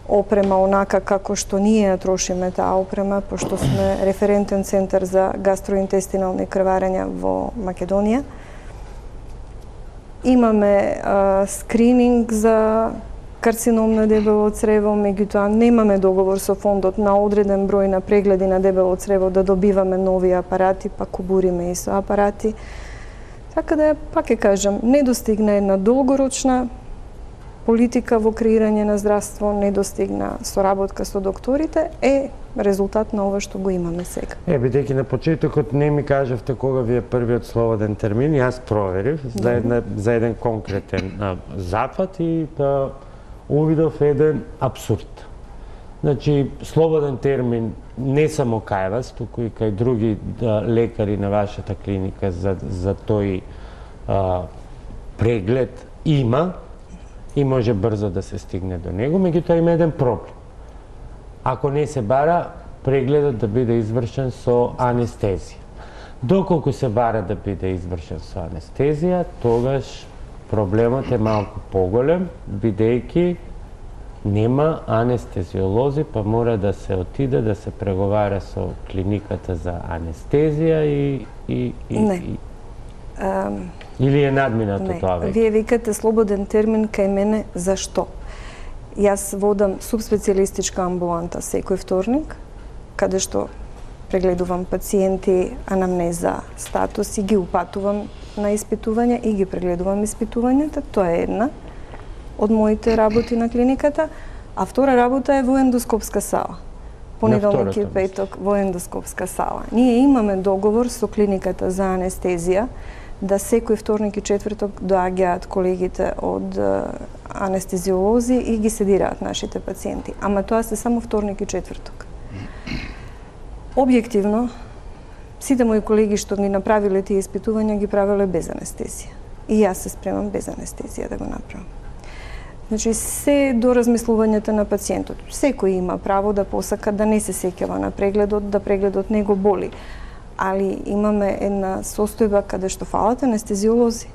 опрема онака како што ние ја трошиме таа опрема, пошто сме референтен центар за гастроинтестинални крварења во Македонија. Имаме скрининг за карцином на дебело црево, меѓутоа немаме договор со фондот на одреден број на прегледи на дебело црево да добиваме нови апарати, па кубуриме и со апарати. Така да, пак ќе кажам, не достигна една долгорочна политика во креирање на здравство, не достигна соработка со докторите, е резултат на ова што го имаме сега. Бидејќи на почетокот не ми кажавте кога ви е првиот слободен термин, јас проверив за еден конкретен запад и увидов еден абсурд. Значи, слободен термин не само кај вас, туку и кај други лекари на вашата клиника за тој преглед има и може брзо да се стигне до него, меѓутоа има еден проблем. Ако не се бара прегледот да биде извршен со анестезија. Доколку се бара да биде извршен со анестезија, тогаш проблемот е малку поголем, бидејќи нема анестезиолози, па мора да се отиде да се преговара со клиниката за анестезија или е надминато тоа веќе? Вие викате слободен термин кај мене, зашто? Јас водам субспецијалистичка амбуланта секој вторник, каде што прегледувам пациенти, анамнеза, статус и ги упатувам на испитување и ги прегледувам испитувањата. Тоа е една од моите работи на клиниката, а втора работа е во ендоскопска сала. Понеделник и петок во ендоскопска сала. Ние имаме договор со клиниката за анестезија да секој вторник и четврток доаѓаат колегите од анестезиолози и ги седираат нашите пациенти. Ама тоа се само вторник и четврток. Објективно, сите мои колеги што ги направиле тие испитувања ги правеле без анестезија. И јас се спремам без анестезија да го направам. Значи, се до размислувањето на пациентот. Секој има право да посака да не се сеќава на прегледот, да прегледот не го боли. Али имаме една состојба каде што фалат анестезиолози.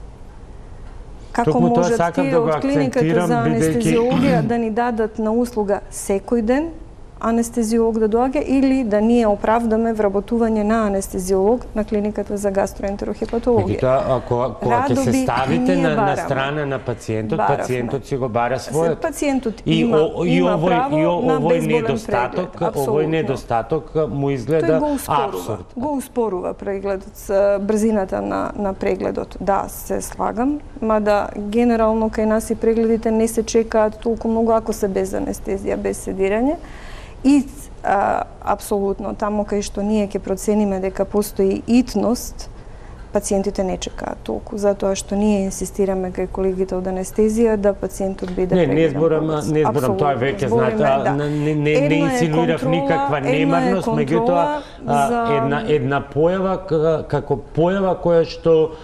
Како можат тие од клиниката за анестезиологија да ни дадат на услуга секој ден анестезиолог да доаѓа или да ние оправдаме вработување на анестезиолог на клиниката за гастроентерохепатологија. Кога ќе се ставите на страна на пациентот, пациентот си го бара својот. Пациентот има право на безболен преглед. Овој недостаток му изгледа апсурд. Го успорува прегледот, брзината на прегледот. Да, се слагам, мада генерално кај нас и прегледите не се чекаат толку многу ако се без анестезија, без седирање. И апсолутно, тамо кај што ние ќе процениме дека постои итност, пациентите не чекаат толку, затоа што ние инсистираме кај колегите од анестезија да пациентот биде прегледан. Не зборам, тоа веќе знаете, не инсинуирав никаква немарност, меѓутоа една појава како појава која што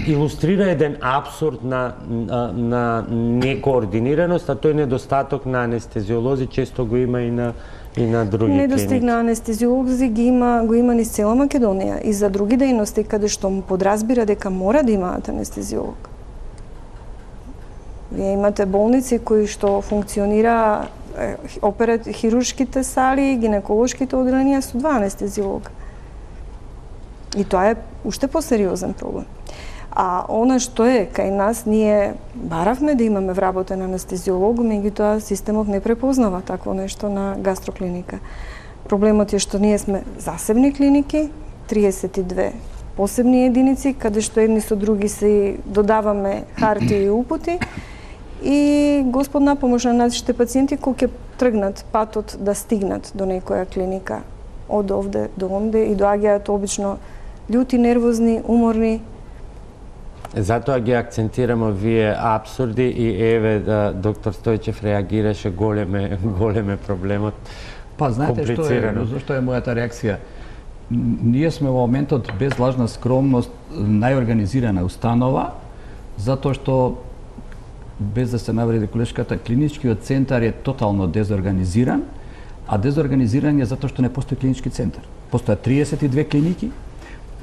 илустрира еден апсурд на некоординираност, а тој недостаток на анестезиолози често го има и на други клиники. Недостигна анестезиолози го има низ цела Македонија и за други дејности каде што му подразбира дека мора да имаат анестезиолог. Вие имате болници кои што функционира хируршките сали, гинеколошките оделенија со 2 анестезиолога. И тоа е уште посериозен проблем. А она што е кај нас, ние баравме да имаме вработен анестезиолог, меѓутоа системот не препознава такво нешто на гастроклиника. Проблемот е што ние сме засебни клиники, 32 посебни единици, каде што едни со други се додаваме хартии и упути и Господ напомош на нашите пациенти кои ќе тргнат патот да стигнат до некоја клиника од овде до онде и доаѓаат обично љути, нервозни, уморни. Затоа ги акцентираме вие апсурди и еве доктор Стојчев реагираше големе проблемот. Па знаете зашто е мојата реакција? Ние сме во моментот без лажна скромност најорганизирана установа, затоа што без да се навреди колешката, клиничкиот центар е тотално дезорганизиран, а дезорганизиран е затоа што не постои клинички центар. Постојат 32 клиники,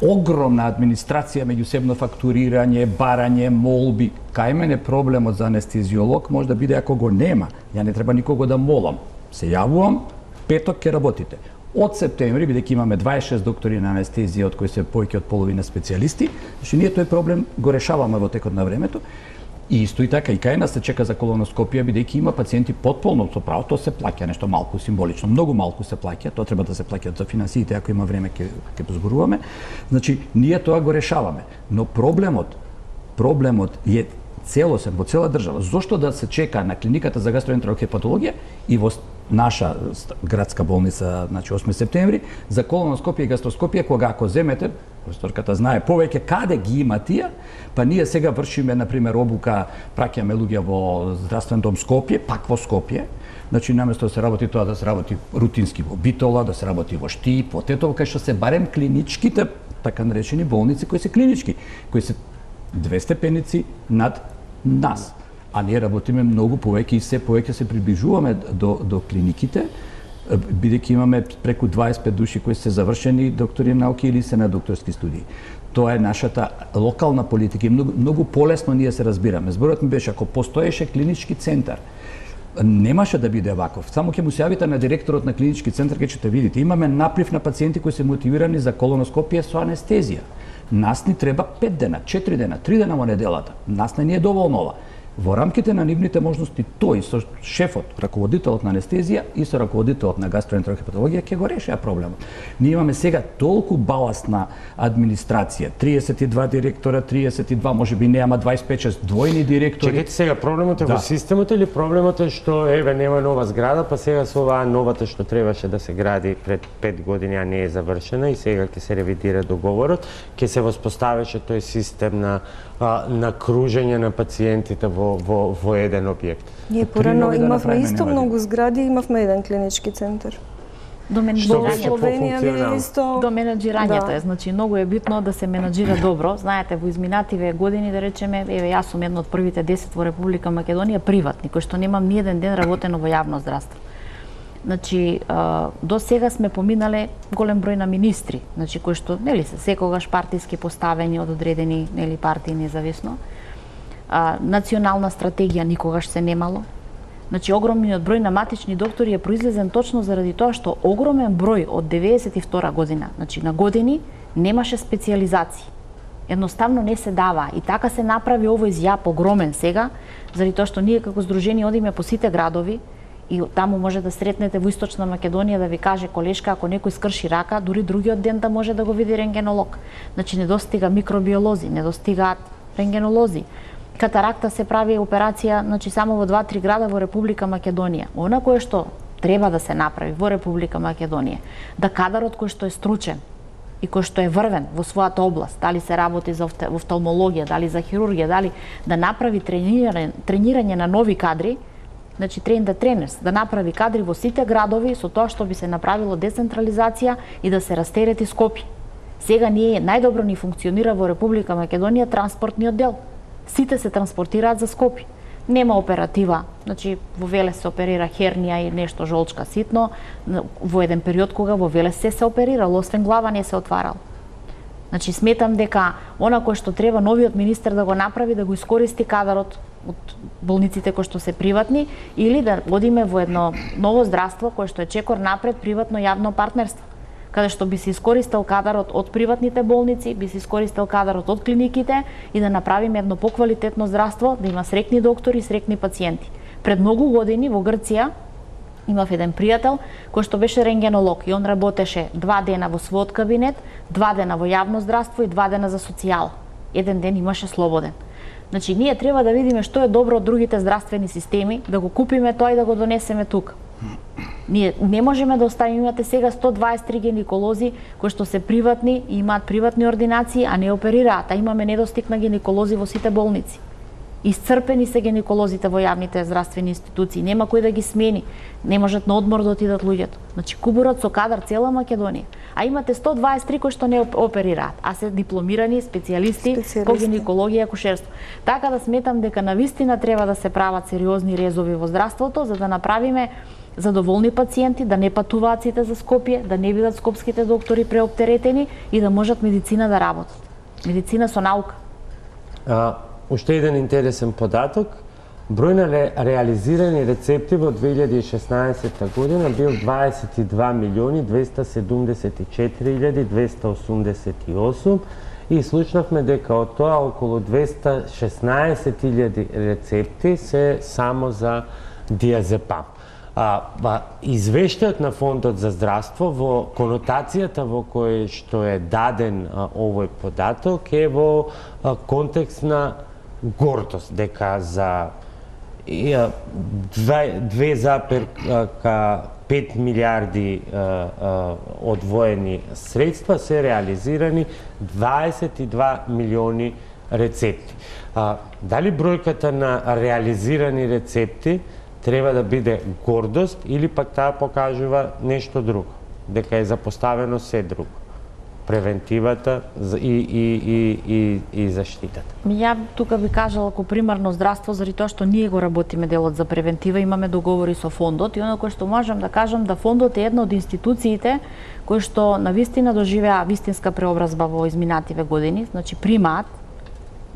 огромна администрација, меѓусебно фактурирање, барање, молби. Кај мене проблемот за анестезиолог може да биде ако го нема. Ја не треба никого да молам. Се јавувам, петок ќе работите. Од септември, бидејќи имаме 26 доктори на анестезија, од кои се повеќе од половина специјалисти, значи ние тој проблем го решаваме во текот на времето. И исто и така, и кај нас се чека за колоноскопија, бидејќи има пациенти потполно со право, тоа се плаќа нешто малку символично, многу малку се плаќа, тоа треба да се плаќа за финансиите, ако има време ќе зборуваме. Значи, ние тоа го решаваме, но проблемот е целосен во цела држава. Зошто да се чека на клиниката за гастроентерохепатологија и во наша градска болница, значи 8 септември, за колоноскопија и гастроскопија, кога ако земете, професорката знае повеќе каде ги има тие, па ние сега вршиме, например, обука, праќаме луѓе во здравствен дом Скопје, пак во Скопје, значи наместо да се работи тоа, да се работи рутински во Битола, да се работи во Штип, во Тетово, кај што се барем клиничките, така наречени болници кои се клинички, кои се 2 степеници над нас. А ние работиме многу повеќе и се повеќе се приближуваме до клиниките, бидејќи имаме преку 25 души кои се завршени доктори науки или се на докторски студии. Тоа е нашата локална политика и многу полесно ние се разбираме. Зборот ми беше, ако постоеше клинички центар, немаше да биде ваков. Само ќе му се јавите на директорот на клинички центар, ќе ќе видите. Имаме наплив на пациенти кои се мотивирани за колоноскопија со анестезија. Нас ни треба 5 дена, 4 дена, 3 дена во неделата. Нас не ни е доволно ова. Во рамките на нивните можности тој со шефот, раководителот на анестезија и со раководителот на гастроентерохепатологија ќе го реши проблемот. Ние имаме сега толку баластна администрација, 32 директора, 32, можеби нема 25-6 двојни директори. Чекайте сега, проблемот е во системот или проблемот е што нема нова зграда, па сега со оваа новата што требаше да се гради пред 5 години, а не е завршена и сега ќе се ревидира договорот, ќе се воспоставеше тој систем на кружење на пациентите во еден објект. Ние порано имавме исто многу згради, имавме еден клинички центар. До менаџирањето е, значи многу е битно да се менаџира добро. Знаете, во изминативе години, да речеме, јас сум една од првите 10 во Република Македонија приватни, кој што немам ни еден ден работено во јавно здравство. Значи, до сега сме поминале голем број на министри, значи кои што нели се секогаш партиски поставени од одредени нели партии независно. Национална стратегија никогаш се немало. Значи, огромниот број на матични доктори е произлезен точно заради тоа што огромен број од 92 година, значи на години, немаше специализации. Едноставно не се дава и така се направи овој зјап огромен сега, заради тоа што ние како здружение одиме по сите градови и таму може да сретнете во Источна Македонија да ви каже колешка, ако некој скрши рака, дури другиот ден да може да го види рентгенолог. Значи, недостига микробиолози, недостигаат рентгенолози. Катаракта се прави операција, значи само во 2-3 града во Република Македонија. Она кое што треба да се направи во Република Македонија, да кадарот кој што е стручен и кој што е врвен во својата област, дали се работи за офталмологија, дали за хирургија, дали да направи тренирање на нови кадри, значи train the trainers, да направи кадри во сите градови со тоа што би се направило децентрализација и да се растерети Скопје. Сега ние најдобро ни функционира во Република Македонија транспортниот дел. Сите се транспортираат за Скопје. Нема оператива, значи во Велес се оперира хернија и нешто жолчка ситно, во еден период кога во Велес се оперирало, освен глава не се отварал. Значи сметам дека она кој што треба новиот министер да го направи, да го искористи кадарот од болниците кои што се приватни или да одиме во едно ново здравство кое што е чекор напред, приватно јавно партнерство, каде што би се искористил кадарот од приватните болници, би се искористил кадарот од клиниките и да направиме едно поквалитетно здравство, да има среќни доктори, среќни пациенти. Пред многу години во Грција имав еден пријател кој што беше рентгенолог и он работеше 2 дена во својот кабинет, 2 дена во јавно здравство и 2 дена за социјала. Еден ден имаше слободен. Значи, ние треба да видиме што е добро од другите здравствени системи, да го купиме тоа и да го донесеме тука. Ние не можеме да оставиме, имате сега 123 гинеколози кои што се приватни и имаат приватни ординации, а не оперираат, а имаме недостиг на гинеколози во сите болници. Исцрпени се гинеколозите во јавните здравствени институции, нема кој да ги смени, не можат на одмор да отидат луѓето. Значи, кубурот со кадар цела Македонија. А имате 123 кои што не оперираат, а се дипломирани специјалисти по гинекологија и акушерство. Така да сметам дека навистина треба да се прават сериозни резови во здравството, за да направиме задоволни пациенти, да не патуваат сите за Скопје, да не бидат скопските доктори преоптеретени и да можат медицина да работат. Медицина со наука. Уште еден интересен податок. Број на реализирани рецепти во 2016 година бил 22.274.288 и слушнавме дека од тоа околу 216.000 рецепти се само за диазепам. Извештајот на Фондот за здравство во конотацијата во кој што е даден овој податок е во контекст на гордост, дека за 2,5 милиарди одвоени средства се реализирани 22 милиони рецепти. Дали бројката на реализирани рецепти треба да биде гордост или пак таа покажува нешто друго, дека е запоставено се друго? Превентивата и заштитата. Ја тука би кажала како примарно здравство, заради тоа што ние го работиме делот за превентива, имаме договори со фондот и оно кој што можам да кажам да фондот е една од институциите кои што навистина доживеа вистинска преобразба во изминативе години, значи примаат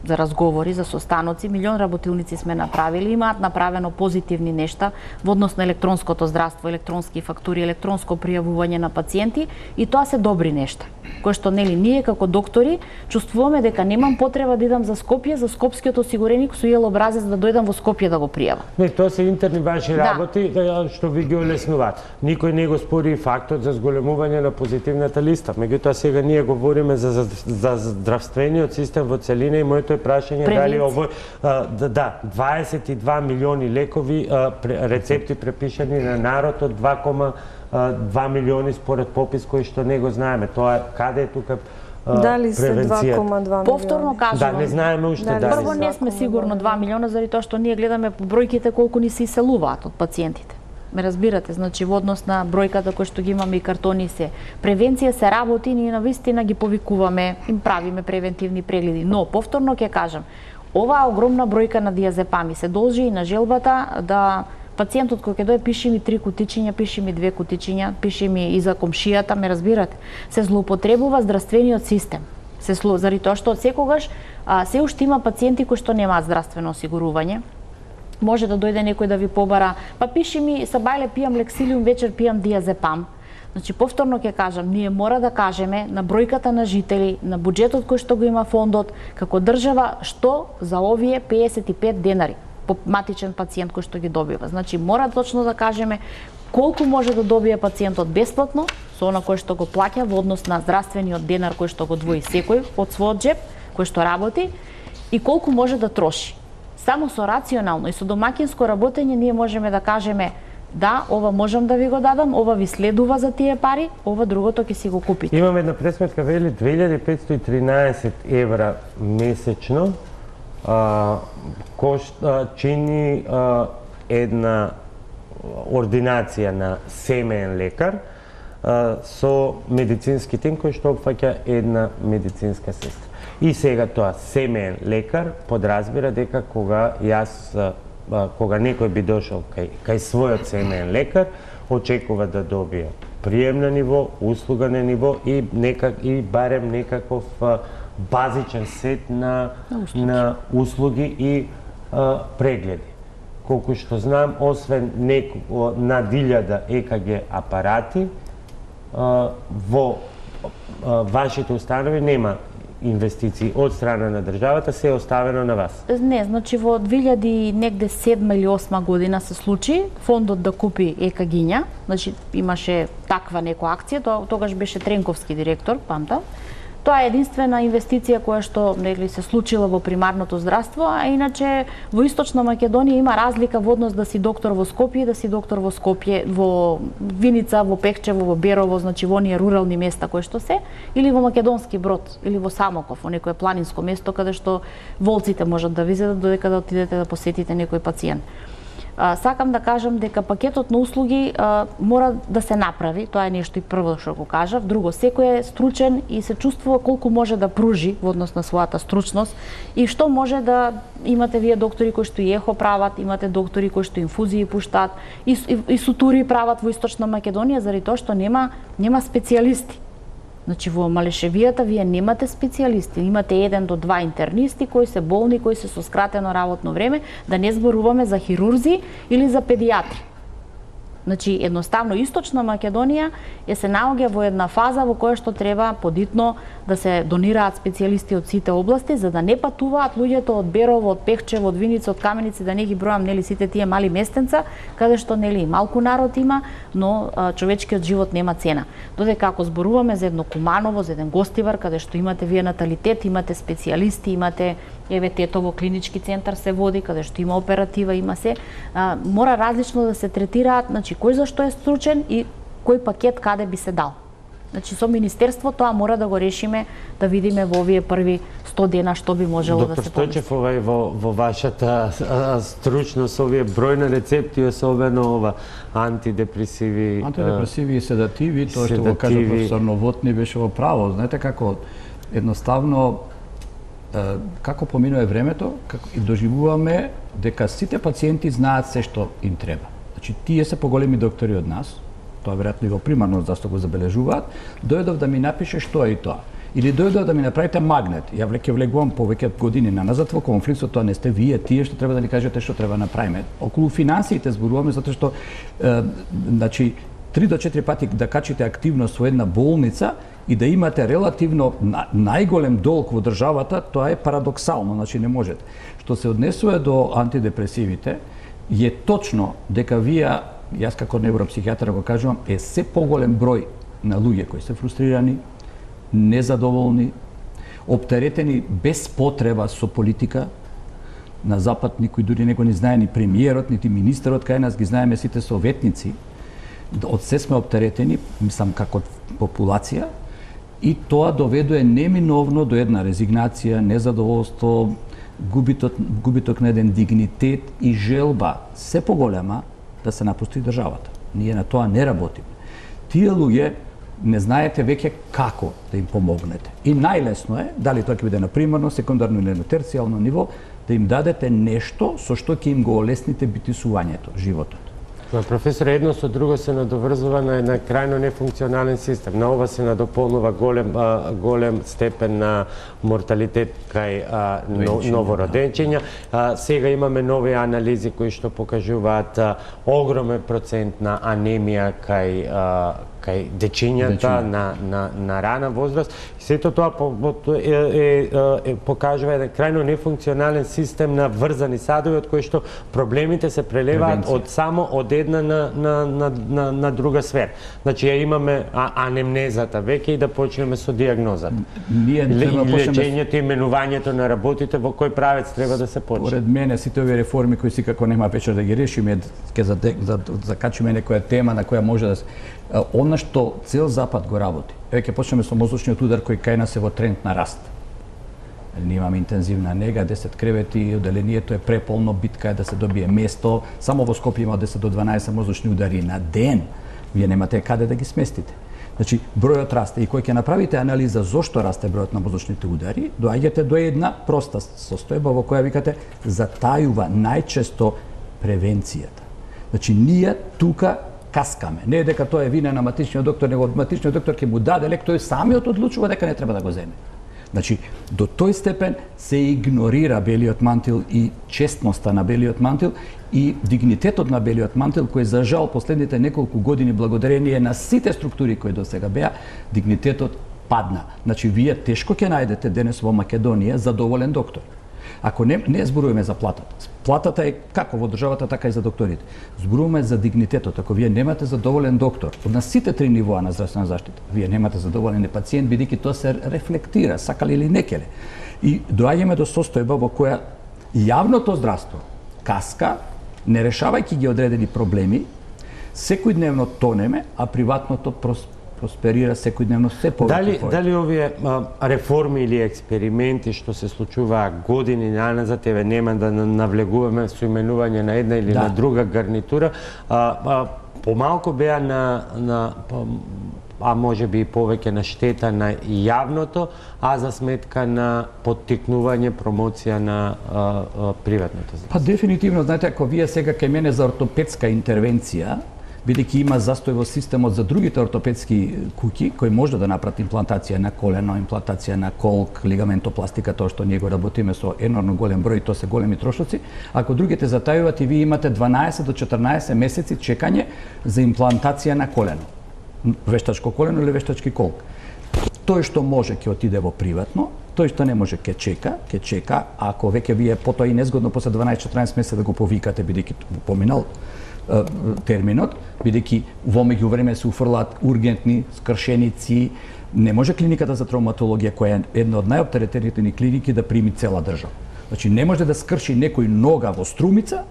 за разговори, за состаноци, милион работилници сме направили, имаат направено позитивни нешта во однос на електронското здравство, електронски фактури, електронско пријавување на пациенти и тоа се добри нешта. Кои што нели ние како доктори чувствуваме дека немам потреба да идам за Скопје, за скопскиот осигуреник со ИЕЛ образец да дојдам во Скопје да го пријавам. Не, тоа се интерни ваши работи што ви ги олеснуваат. Никој не го спори фактот за зголемување на позитивната листа. Меѓутоа сега ние говориме за здравствениот систем во целина и моето прашање дали овој 22 милиони лекови рецепти препишани на народ од 2,2 милиони според попис кој што не го знаеме. Тоа каде е тука дали се 2,2 милиона? Повторно кажувам. Да, не знаеме уште дали. Прво не сме сигурно 2 милиона заради тоа што ние гледаме по бројките колку ни се иселуваат од пациентите. Ме разбирате, значи во однос на бројката кој што ги имаме и картони се. Превенција се работи, ние навистина ги повикуваме, им правиме превентивни прегледи, но повторно ќе кажам, оваа огромна бројка на диазепами се должи и на желбата да пациентот кој ќе дое пиши ми 3 кутичиња, пиши ми 2 кутичиња, пиши ми и за комшијата, ме разбирате. Се злоупотребува здравствениот систем. Заради тоа што секогаш се уште има пациенти кои што немаат здравствено осигурување. Може да дојде некој да ви побара, па пиши ми сабајле пијам лексилиум, вечер пијам диазепам. Значи повторно ќе кажам, ние мора да кажеме на бројката на жители, на буџетот кој што го има фондот, како држава што за овие 55 денари по матичен пациент кој што ги добива. Значи мора точно да кажеме колку може да добие пациентот бесплатно со она кој што го плаќа во однос на здравствениот денар кој што го двои секој од својот џеп, кој што работи и колку може да троши. Само со рационално и со домаќинско работење ние можеме да кажеме да, ова можам да ви го дадам, ова ви следува за тие пари, ова другото ќе си го купите. Имаме една пресметка, вели 2513 евра месечно, чини една ординација на семеен лекар со медицински тим кој што опфаќа една медицинска сестра. И сега тоа семеен лекар подразбира дека кога некој би дошол кај својот семеен лекар, очекува да добие прием на ниво, услуга на ниво и барем некаков базичен сет на услуги и прегледи. Колку што знам, освен над 1000 ЕКГ апарати, во вашите установи нема инвестиции од страна на државата, се е оставено на вас? Не, значи во 2007 или 2008 година се случи фондот да купи ЕКГ-ња, значи имаше таква некоја акција, тогаш беше Тренковски директор, памтам. Тоа е единствена инвестиција која што се случила во примарното здравство, а иначе во Источна Македонија има разлика во однос да си доктор во Скопје и да си доктор во Скопје, во Виница, во Пехчево, во Берово, значи во оние рурални места кои што се, или во Македонски Брод, или во Самоков, во некое планинско место каде што волците можат да визедат додека да отидете да посетите некој пациент. Сакам да кажам дека пакетот на услуги мора да се направи, тоа е нешто и прво што го кажав. Друго, секој е стручен и се чувствува колку може да пружи во однос на својата стручност и што може да имате вие доктори кои што и ехо прават, имате доктори кои што инфузии пуштаат и сутури прават во Источна Македонија заради тоа што нема специјалисти. Значи во Малешевијата вие немате специјалисти, имате 1 до 2 интернисти кои се болни, кои се со скратено работно време, да не зборуваме за хирурзи или за педиатри. Значи, едноставно, Источна Македонија се наоѓа во една фаза во која што треба подитно да се донираат специјалисти од сите области, за да не патуваат луѓето од Берово, од Пехчево, од Виница, од Каменици, да не ги бројам, нели, сите тие мали местенца, каде што, нели, малку народ има, но човечкиот живот нема цена. Додека ако зборуваме за едно Куманово, за еден Гостивар, каде што имате вие наталитет, имате специјалисти, имате еве Тетово клинички центар се води, каде што има оператива, има се, мора различно да се третираат, значи кој за што е стручен и кој пакет каде би се дал. Значи со министерство тоа мора да го решиме, да видиме во овие први 100 дена што би можело да се помисли. Доктор Стојчев, во вашата стручност, овие број на рецепти, особено ова антидепресиви... Антидепресиви и седативи, тоа што го кажа професор Новотни беше во право. Знаете како едноставно како поминува времето, како и доживуваме дека сите пациенти знаат се што им треба. Значи тие се поголеми доктори од нас, тоа веројатно и во примарно здравство го забележуваат, дојдов да ми напише што е и тоа. Или дојдов да ми направите магнет. Ја веќе влегувам повеќе години назад во конфликт со тоа, не сте вие тие што треба да ни кажете што треба да направиме. Околу финансиите зборуваме затоа што значи 3 до 4 пати да качите активност во една болница и да имате релативно најголем долг во државата, тоа е парадоксално, значи не можете. Што се однесува до антидепресивите, е точно дека вие, јас како невропсихијатар го кажувам, е се поголем број на луѓе кои се фрустрирани, незадоволни, оптеретени без потреба со политика. На Запад никој дури не го не знае ни премиерот, нити министерот, кај нас ги знаеме сите советници. Од се сме оптеретени, мислам како популација, и тоа доведува неминовно до една резигнација, незадоволство, губиток на еден дигнитет и желба се поголема да се напусти државата. Ние на тоа не работиме. Тие луѓе не знаете веќе како да им помогнете. И најлесно е, дали тоа ќе биде на примарно, секундарно или на терцијално ниво, да им дадете нешто со што ќе им го олесните битисувањето, животот. Професор, едно со друго се надоврзува на една крајно нефункционален систем. На ова се надополнува голем степен на морталитет кај новороденчиња. Сега имаме нови анализи кои што покажуваат огромен процент на анемија кај дечињата на рана возраст. Сето тоа покажува еден крајно нефункционален систем на врзани садови од кои што проблемите се прелеваат од една на друга сфера. Значи ја имаме анемнезата веќе и да почнеме со диагнозата. Лечењето и именувањето на работите во кој правец треба да се почне. Поред мене сите овие реформи кои си како нема вечер да ги решиме, ќе закачиме некоја тема на која може да се она што цел Запад го работи. Веќе почнеме со мозочниот удар кој кај нас е во тренд на раст. Ние имаме интензивна нега, 10 кревети, оделението е преполно, битка е да се добие место. Само во Скопје има 10 до 12 мозочни удари на ден. Вие немате каде да ги сместите. Значи, бројот расте и кој ќе направите анализа зошто расте бројот на мозочните удари, доаѓате до една проста состојба во која викате затајува најчесто превенцијата. Значи, ние тука каскаме. Не е дека тоа е вина на матичниот доктор, него матичниот доктор ќе му даде лек, тој самиот одлучува дека не треба да го земе. Значи, до тој степен се игнорира белиот мантил и честноста на белиот мантил и дигнитетот на белиот мантил, кој за жал последните неколку години благодарение на сите структури кои до сега беа, дигнитетот падна. Значи, вие тешко ќе најдете денес во Македонија задоволен доктор. Ако не зборуваме за платата. Платата е како во државата, така и за докторите. Зборуваме за дигнитетот. Ако вие немате задоволен доктор, на сите 3 нивоа на здравствена заштита, вие немате задоволен пациент, бидејќи тоа се рефлектира, сакале или некеле. И доаѓаме до состојба во која јавното здравство каска, не решавајќи ги одредени проблеми, секојдневно тонеме, а приватното просперира секојдневно се повеќе. Дали овие реформи или експерименти што се случуваа години наназад, еве нема да навлегуваме со именување на една или на друга гарнитура, помалку беа а може би и повеќе на штета на јавното, а за сметка на поттикнување, промоција на приватното здравство? Дефинитивно, знаете, ако вие сега кај мене за ортопедска интервенција, бидејќи има застој во системот за другите ортопедски куќи кои може да направат имплантација на колено, имплантација на колк, лигаментопластика, тоа што ние го работиме со енормно голем број, тоа се големи трошоци. Ако другите затајуват и вие имате 12 до 14 месеци чекање за имплантација на колено, вештачко колено или вештачки колк. Тој што може ќе отиде во приватно, тој што не може ќе чека, ако веќе вие потоа и незгодно после 12-14 месеца да го повикате, бидејќи поминал терминот, бидејќи во меѓувреме се уфрлаат ургентни скршеници, не може клиниката за травматологија, која е една од најоптеретените клиники, да прими цела држава. Значи не може да скрши некој нога во Струмица,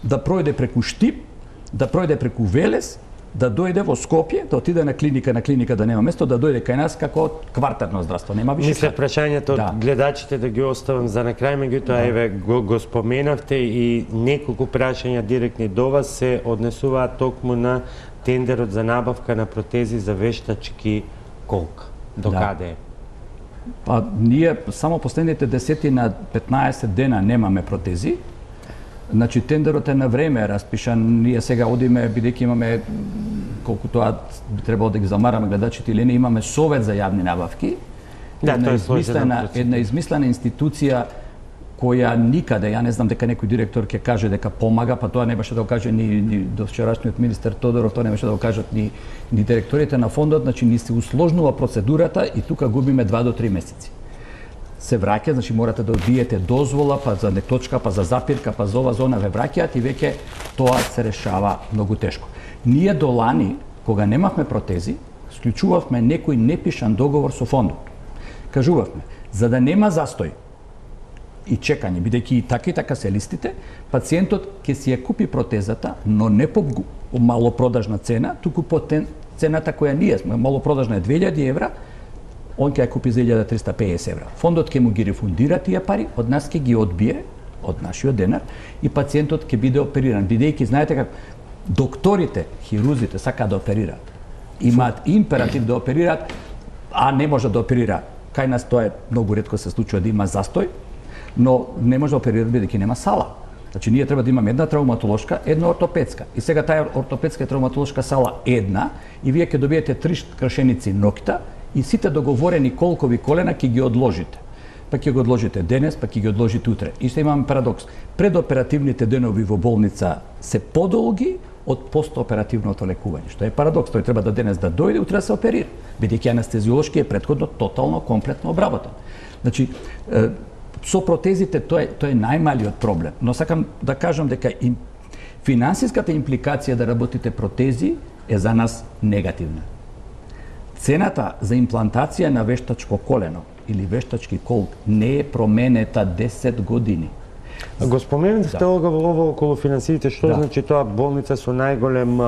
да пројде преку Штип, да пројде преку Велес, да дојде во Скопје, да отиде на клиника да нема место, да дојде кај нас како квартарно здравство, нема више. Мисле прашањето од гледачите да ги оставам за на крај, меѓутоа еве го споменавте и неколку прашања директни до вас се однесуваат токму на тендерот за набавка на протези за вештачки колк. До каде е? Па ние само последните 10 на 15 дена немаме протези. Значи тендерот е на време распишан, ние сега одиме, бидејќи имаме, колку тоа би требало да ги замараме гледачите или не, имаме совет за јавни набавки. Да, една измислена институција која никаде, ја не знам дека некој директор ќе каже дека помага, па тоа не беше да го каже ни до вчерашниот министер Тодоров, тоа не беше да го кажат ни директорите на фондот, значи ни се усложнува процедурата и тука губиме 2 до 3 месеци. Се враќа, значи морате да одбиете дозвола, па за неточка, па за запирка, па за ова зона ве враќаат и веќе тоа се решава многу тешко. Ние до лани, кога немавме протези, склучувавме некој непишан договор со фондот. Кажувавме, за да нема застој и чекање, бидејќи и така се листите, пациентот ќе си ја купи протезата, но не по малопродажна цена, туку по цената која ние сме. Малопродажна е 2000 евра, он ќе ја купи за 1350 евра. Фондот ќе му ги рефундира тие пари, од нас ќе ги одбие, од нашиот денар, и пациентот ќе биде опериран. Бидејќи, знаете како, докторите, хирурзите сакаат да оперираат. Имаат императив да оперираат, а не може да оперира. Кај нас тоа е многу ретко се случува да има застој, но не може да оперира бидејќи нема сала. Значи ние треба да имаме една травматолошка, една ортопедска. И сега таа ортопедска и травматолошка сала една, и вие ќе добиете 3 кршеници ноќта, и сите договорени колкови колена ќе ги одложите. Па ќе го одложите денес, па ќе ги одложите утре. И што имаме парадокс. Предоперативните денови во болница се подолги од постоперативното лекување. Што е парадокс, тој треба да денес да дојде, утре да се оперира. Бидејќи анестезиолошки е претходно тотално комплетно обработен. Значи, со протезите тоа е најмалиот проблем. Но сакам да кажам дека финансиската импликација да работите протези е за нас негативна. Цената за имплантација на вештачко колено или вештачки колк не е променета 10 години. Го споменавте ова околу финансиите, што значи тоа болница со најголем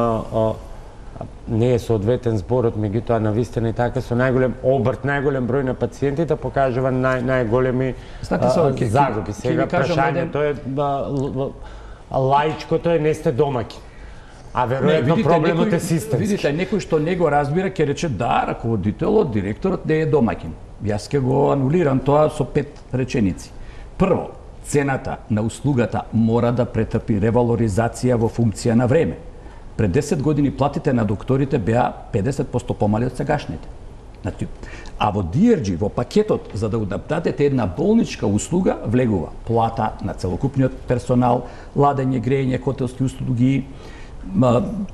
не е соодветен зборот, меѓутоа навистина и така со најголем обрт, најголем број на пациенти да покажува најголеми загуби. Сега прашањето е лаичкото е не сте домаќи. А веројатно проблемот е системски. Видите, некој што не го разбира ќе рече да, раководителот, директорот не е домаќин. Јас ќе го анулирам тоа со 5 реченици. Прво, цената на услугата мора да претрпи ревалоризација во функција на време. Пред 10 години платите на докторите беа 50% помали од сегашните. Значи, а во DRG, во пакетот, за да дадете една болничка услуга, влегува плата на целокупниот персонал, ладење, грејење, хотелски услуги,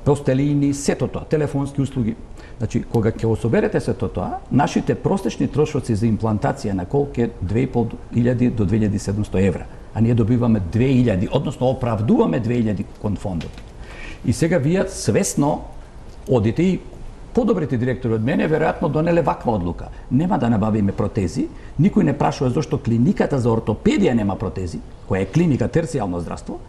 постелини, сето тоа, телефонски услуги. Значи, кога ќе особерете сето тоа, нашите простечни трошоци за имплантација на колк е 2500 до 2700 евра, а ние добиваме 2000, односно оправдуваме 2000 кон фондот. И сега вие свесно одите и подобрите директори од мене веројатно донеле ваква одлука. Нема да набавиме протези, никој не прашува зошто клиниката за ортопедија нема протези, која е клиника терцијално здравство.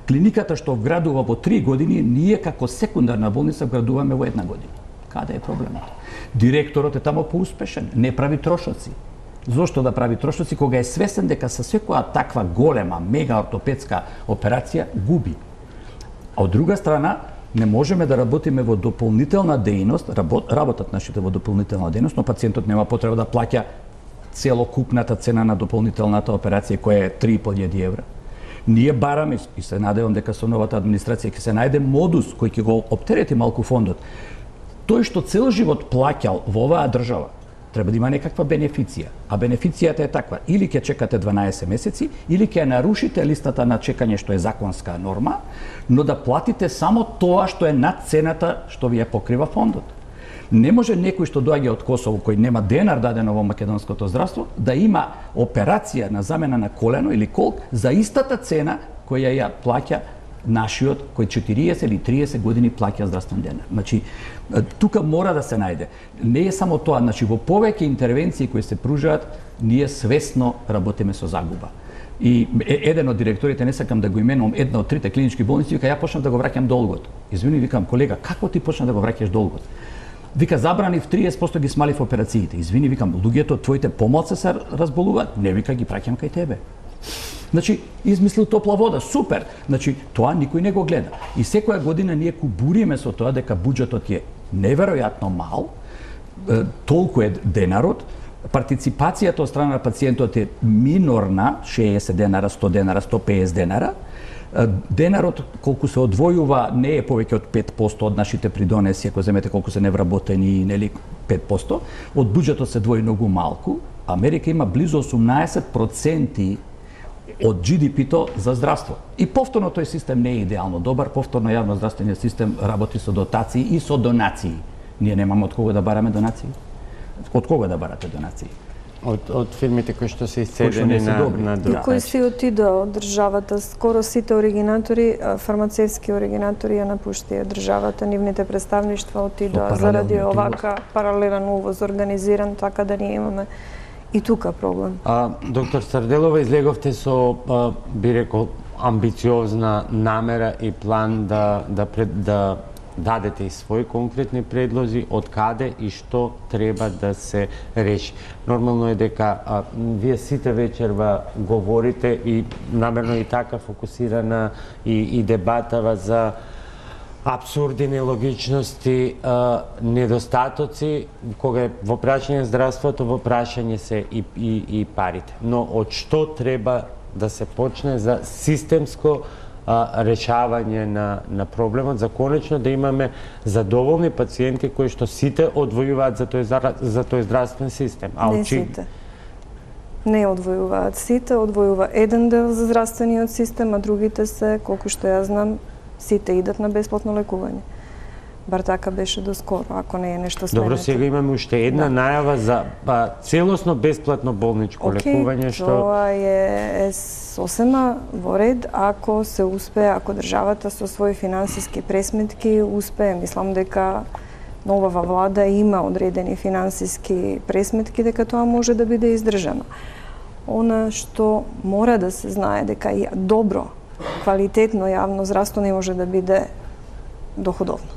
Клиниката што вградува во 3 години, ние како секундарна болница вградуваме во 1 година. Каде е проблемот? Директорот е тамо поуспешен, не прави трошоци. Зошто да прави трошоци кога е свесен дека со секоја таква голема, мега ортопедска операција губи? А од друга страна, не можеме да работиме во дополнителна дејност, работат нашите во дополнителна дејност, но пациентот нема потреба да плаќа целокупната цена на дополнителната операција која е 3500 евра. Ние бараме и се надевам дека со новата администрација ќе се најде модус кој ќе го оптерети малку фондот. Тој што цел живот плаќал во оваа држава, треба да има некаква бенефиција. А бенефицијата е таква: или ќе чекате 12 месеци, или ќе нарушите листата на чекање што е законска норма, но да платите само тоа што е над цената што ви ја покрива фондот. Не може некој што доаѓа од Косово, кој нема денар дадено во македонското здравство, да има операција на замена на колено или колк за истата цена која ја плаќа нашиот, кој 40 или 30 години плаќа здравствен денар. Значи, тука мора да се најде. Не е само тоа, значи во повеќе интервенции кои се пружаат, ние свесно работиме со загуба. И еден од директорите, не сакам да го именувам, една од трите клинички болници, вика, ја почнав да го враќам долгот. Извини, викам, колега, како ти почна да го враќаш долгот? Вика, забранив 30% ги смалив операциите. Извини, викам, луѓето твоите помалце се разболуваат. Не, вика, ги праќам кај тебе. Значи, измислил топла вода, супер. Значи, тоа никој не го гледа. И секоја година ние кубуриме со тоа дека буџетот е неверојатно мал, толку е денарот, партиципацијата од страна на пациентот е минорна, 60 денара, 100 денара, 150 денара. Денарот колку се одвојува не е повеќе од 5% од нашите придонеси, ако земете колку се невработени, нели 5%, од буџетот се двои многу малку. Америка има близу 18% од GDP-то за здравство. И повторно тој систем не е идеално добар, повторно јавно здравствениот систем работи со дотации и со донации. Ние немаме од кого да бараме донации. Од кого да барате донации? Од фирмите кои што се исцедени на И кои си отидоа од државата. Скоро сите оригинатори, фармацевски оригинатори ја напуштија државата, нивните представништва отидоа заради овака паралелен увоз организиран, така да ние имаме и тука проблем. Доктор Сарделова, излеговте со, би рекол, амбициозна намера и план да дадете и своји конкретни предлози од каде и што треба да се реши. Нормално е дека вие сите вечерва говорите и намерно и така фокусирана и дебатава за апсурди, нелогичности, недостатоци, кога е во прашање здравството, во прашање се и парите. Но од што треба да се почне за системско решавање на проблемот, за конечно да имаме задоволни пациенти кои што сите одвојуваат за тој здравствен систем. Не сите. Не одвојуваат сите, одвојува еден дел за здравствениот систем, а другите се, колку што ја знам, сите идат на бесплатно лекување. Бар така беше доскоро, ако не е нешто сменето. Добро, сега имаме уште една најава за целосно бесплатно болничко лекување, што тоа е сосема во ред, ако се успее, ако државата со своји финансиски пресметки успее. Мислам дека новава влада има одредени финансиски пресметки дека тоа може да биде издржано. Она што мора да се знае дека добро, квалитетно јавно здравство не може да биде доходовно.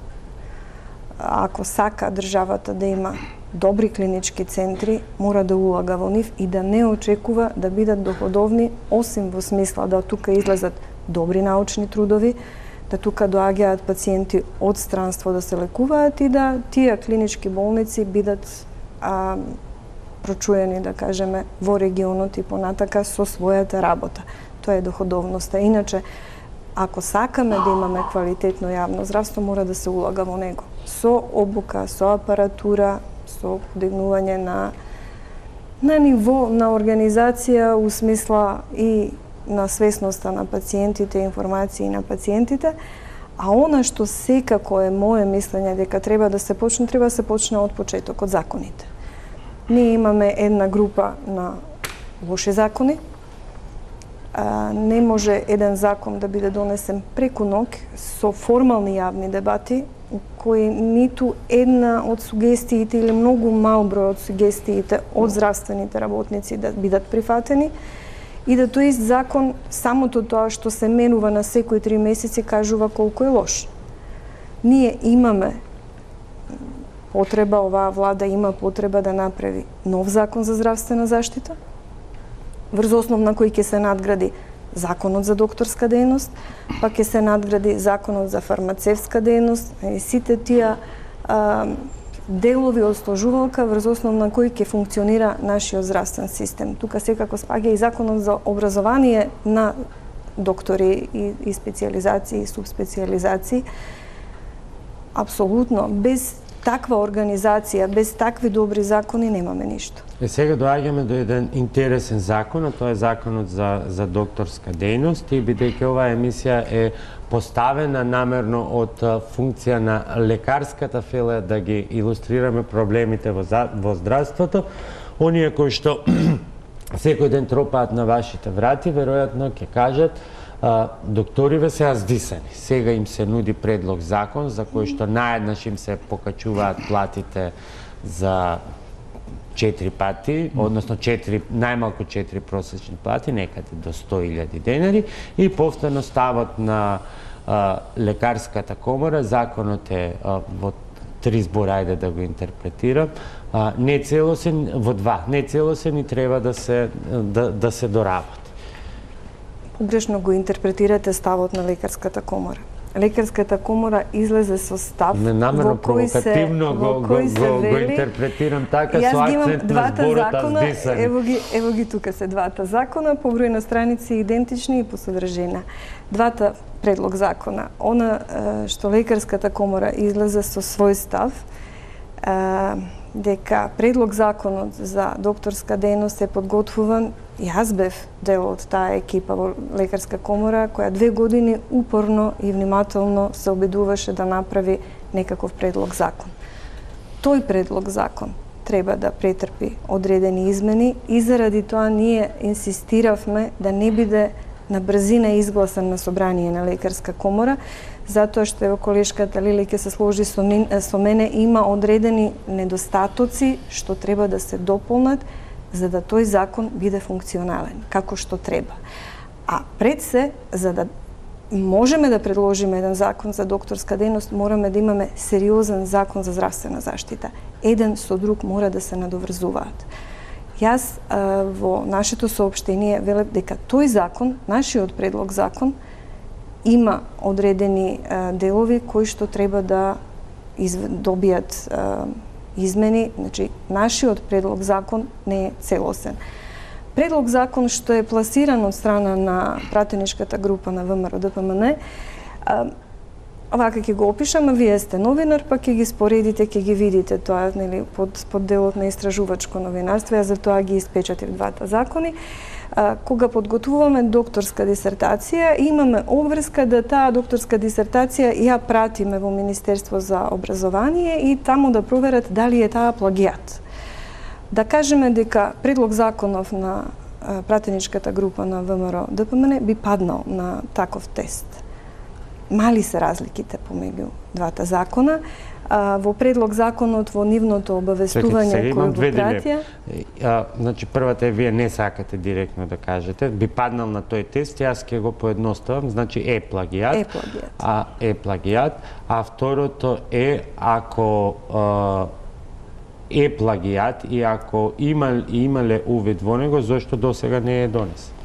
Ако сака државата да има добри клинички центри, мора да улага во нив и да не очекува да бидат доходовни, осим во смисла да тука излезат добри научни трудови, да тука доаѓаат пациенти од странство да се лекуваат и да тие клинички болници бидат прочуени, да кажеме, во регионот и понатака со својата работа. Тоа е доходовноста. Иначе, ако сакаме да имаме квалитетно јавно здравство, мора да се улага во него. Со обука, со апаратура, со подигнување на ниво на организација у смисла и на свесноста на пациентите, информации на пациентите, а она што секако е мое мислење дека треба да се почне од почеток, од законите. Ние имаме една група на лоши закони. Не може еден закон да биде донесен преку ноќ со формални јавни дебати, кои ниту една од сугестиите или многу мал број од сугестиите од здравствените работници да бидат прифатени и да тој ист закон, самото тоа што се менува на секои 3 месеци, кажува колку е лош. Ние имаме потреба, оваа влада има потреба да направи нов закон за здравствена заштита, врз основ на кој ќе се надгради законот за докторска дејност, па ќе се надгради законот за фармацевска дејност, и сите тие делови од сложувалка врз основ на кој ќе функционира нашиот здравствен систем. Тука секако спаѓа и законот за образование на доктори и специализации и субспециализации. Апсолутно, без таква организација, без такви добри закони немаме ништо. Сега доаѓаме до еден интересен закон, а тоа е законот за докторска дејност, и бидејќи оваа емисија е поставена намерно од функција на лекарската фела да ги илустрираме проблемите во здравството, оние кои што секој ден тропаат на вашите врати, веројатно ќе кажат: докториве се аздисани. Сега им се нуди предлог закон за кој што наеднаш им се покачуваат платите за 4 пати, односно најмалку 4 просечни плати, некаде до 100.000 денари, и повторно ставот на лекарската комора. Законот е во 3 збора, ајде да го интерпретирам, не целосен, во 2, не целосен и треба да се доработи. Погрешно го интерпретирате ставот на лекарската комора. Лекарската комора излезе со став ненамерно провокативно го интерпретирам така, со акцент на зборот аздисани. Ево ги тука се двата закона, по број на страници идентични и по содржина. Двата предлог закона, она што лекарската комора излезе со свој став, дека предлог законот за докторска дејност е подготвуван. Јас бев дел од таа екипа во лекарска комора која 2 години упорно и внимателно се обидуваше да направи некаков предлог закон. Тој предлог закон треба да претрпи одредени измени и заради тоа ние инсистиравме да не биде на брзина изгласан на собрание на лекарска комора, затоа што ево колешката Лили ќе се сложи со мене, има одредени недостатоци што треба да се дополнат за да тој закон биде функционален, како што треба. А пред се, за да можеме да предложиме еден закон за докторска дејност, мораме да имаме сериозен закон за здравствена заштита. Еден со друг мора да се надоврзуваат. Јас во нашето соопштение велев дека тој закон, нашиот предлог закон, има одредени делови кои што треба да добијат измени. Значи, нашиот предлог закон не е целосен. Предлог закон што е пласиран од страна на пратеничката група на ВМРО ДПМН, овака ќе го опишам, а вие сте новинар, па ќе ги споредите, ќе ги видите тоа, нели, под делот на истражувачко новинарство. Јас за тоа ги испечатив двата закони. Кога подготвуваме докторска дисертација, имаме обврска да таа докторска дисертација ја пратиме во Министерство за образование и таму да проверат дали е таа плагијат. Да кажеме дека предлог законов на пратеничката група на ВМРО ДПМН би паднал на таков тест. Мали се разликите помеѓу двата закона. Во предлог законот, во нивното обавестување кој го пратија... Значи, првата е, вие не сакате директно да кажете, би паднал на тој тест, јас ќе го поедноставам, значи е плагијат. Е плагијат. А второто е, ако е плагијат и ако имале увид во него, зошто досега не е донесен?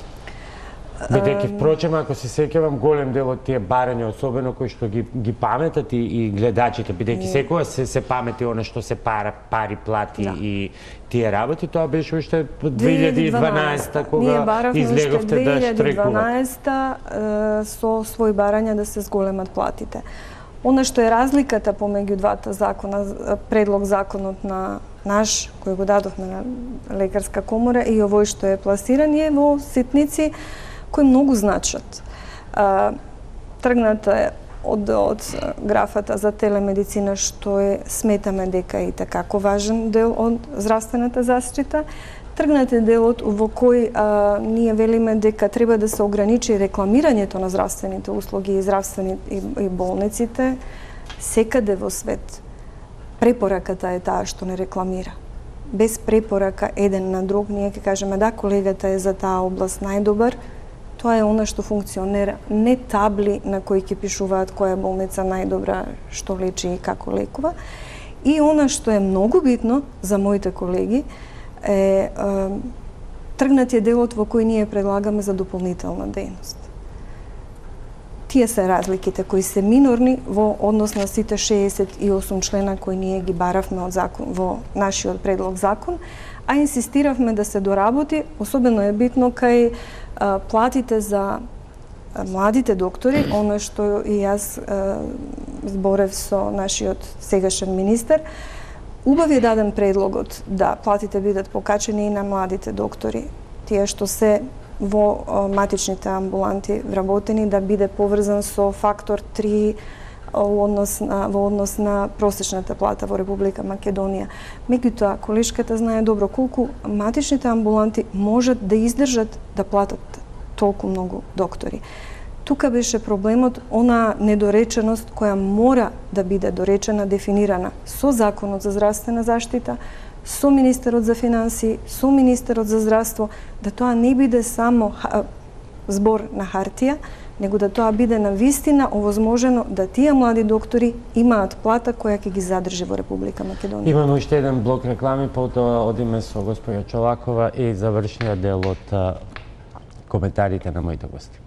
Бидејќи, впрочем, ако се сеќавам, голем дел од тие барања, особено кои што ги паметат и гледачите, бидејќи секогаш се памети она што се пари плати и тие работи, тоа беше уште 2012 кога излеговте да штрекувате. 2012 со свој барања да се зголемат платите. Она што е разликата помеѓу двата закона, предлог законот на наш, кој го дадовме на лекарска комора, и овој што е пласиран, е во ситници кои многу значат. Тргната е од графата за телемедицина, што сметаме дека е како важен дел од здравствената заштита. Тргнат е делот во кој ние велиме дека треба да се ограничи рекламирањето на здравствените услуги и болниците секаде во свет. Препораката е таа што не рекламира. Без препорака еден на друг, ние ќе кажеме да, колегата е за таа област најдобар, тоа е она што функционира, не табли на кои ќе пишуваат која болница најдобра, што лечи и како лекува. И она што е многу битно за моите колеги е тргнат е делот во кој ние предлагаме за дополнителна дејност. Тие се разликите кои се минорни во однос на сите 68 члена кои ние ги баравме од закон во нашиот предлог закон, а инсистиравме да се доработи, особено е битно кај платите за младите доктори, оно што и јас зборев со нашиот сегашен министер, убав е даден предлогот да платите бидат покачени и на младите доктори. Тие што се во матичните амбуланти вработени да биде поврзан со фактор 3 во однос на просечната плата во Република Македонија. Меѓутоа, колешката знае добро колку матичните амбуланти можат да издржат да платат толку многу доктори. Тука беше проблемот, она недореченост која мора да биде доречена, дефинирана со Законот за здравствена заштита, со Министерот за финансии, со Министерот за здравство, да тоа не биде само збор на хартија, него да тоа биде навистина овозможено да тие млади доктори имаат плата која ќе ги задржи во Република Македонија. Имаме уште еден блок реклами, потоа одиме со госпоѓа Чолакова и завршниот дел од коментарите на моите гости.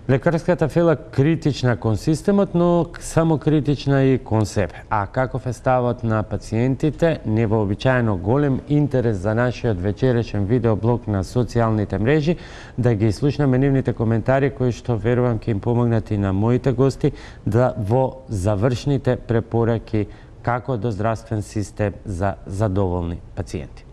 Лекарската фила критична кон системот, но само критична и кон себе. А каков е ставот на пациентите? Невообичаено голем интерес за нашиот вечерешен видеоблог на социјалните мрежи. Да ги слушнеме нивните коментари кои што верувам ќе им помогнат и на моите гости да во завршните препораки како до здравствен систем за задоволни пациенти.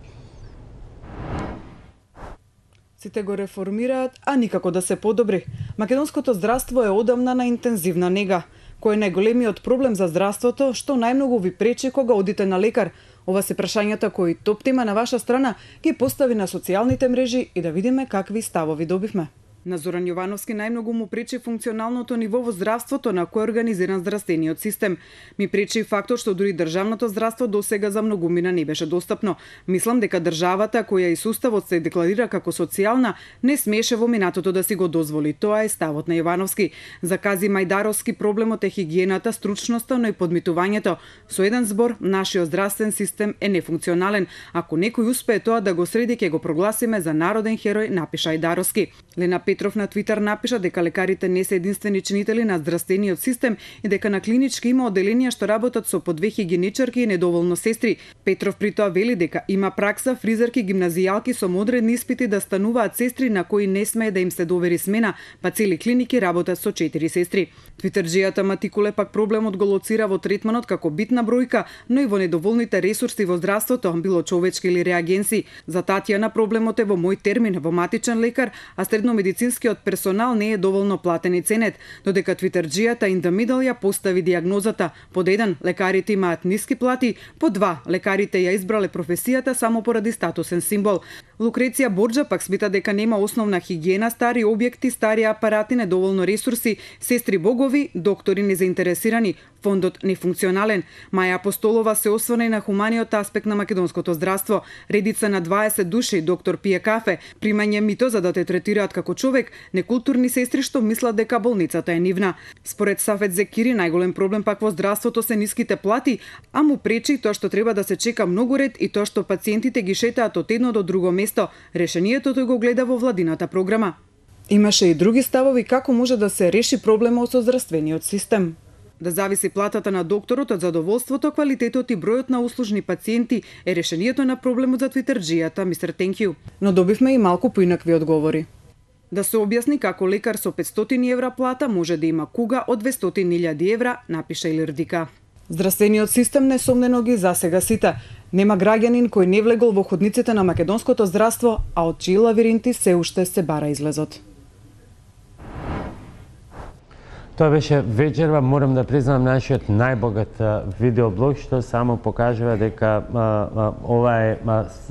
Сите го реформираат, а никако да се подобри. Македонското здравство е одамна на интензивна нега. Кој е најголемиот проблем за здравството, што најмногу ви пречи кога одите на лекар? Ова се прашањата кои Топ Тема на ваша страна ги постави на социјалните мрежи и да видиме какви ставови добивме. На Зоран Јовановски најмногу му пречи функционалното ниво во здравството на кој е организиран здравствениот систем. Ми пречи и фактот што дури државното здравство досега за многумина не беше достапно. Мислам дека државата, која и суставот се декларира како социјална, не смеше во минатото да си го дозволи. Тоа е ставот на Јовановски. За Кази Мајдаровски проблемот е хигиената, стручноста, но и подмитувањето. Со еден збор, нашиот здравствен систем е нефункционален. Ако некој успее тоа да го среди, ќе го прогласиме за народен херој, напиша Ајдаровски. Лена Петров на Твитер напиша дека лекарите не се единствени чинители на здравствениот систем и дека на клинички има оделенија што работат со по 2 хигиеничарки и недоволно сестри. Петров при тоа вели дека има пракса фризерки, гимназијалки со модерни испити да стануваат сестри на кои не смее да им се довери смена, па цели клиники работат со 4 сестри. Твитерџијата Матикуле пак проблемот го лоцира во третманот како битна бројка, но и во недоволните ресурси во здравството, било човечки или реагенси. За Татјана проблемот е во мој термин, во матичен лекар, а средномедицинскиот персонал не е доволно платен и ценет, додека твитерџијата In the Middle ја постави диагнозата. Под 1, лекарите имаат ниски плати, под 2, лекарите ја избрале професијата само поради статусен символ. Лукреција Борџа пак смета дека нема основна хигиена, стари објекти, стари апарати, недоволно ресурси, сестри богови, доктори незаинтересирани, фондот нефункционален. Маја Апостолова се осврна и на хуманиот аспект на македонското здравство. Редица на 20 души, доктор пие кафе, примање мито за да те третираат како човек, некултурни сестри што мислат дека болницата е нивна. Според Сафет Зекири, најголем проблем пак во здравството се ниските плати, а му пречи тоа што треба да се чека многу ред и тоа што пациентите ги шетаат од едно до друго место. Решението тој го гледа во владината програма. Имаше и други ставови како може да се реши проблемот со здравствениот систем. Да зависи платата на докторот од задоволството, квалитетот и бројот на услужни пациенти е решението на проблемот за твитерџијата Мистер Thank you. Но добивме и малку поинакви одговори. Да се објасни како лекар со 500 евра плата може да има куга од 200.000 евра, напиша Илирдика. Здравствениот систем несомнено ги засега сите. Нема граѓанин кој не влегол во ходниците на македонското здравство, а од чии лавиринти се уште се бара излезот. Тоа беше вечерва, морам да признам, нашиот најбогат видеоблог, што само покажува дека ова е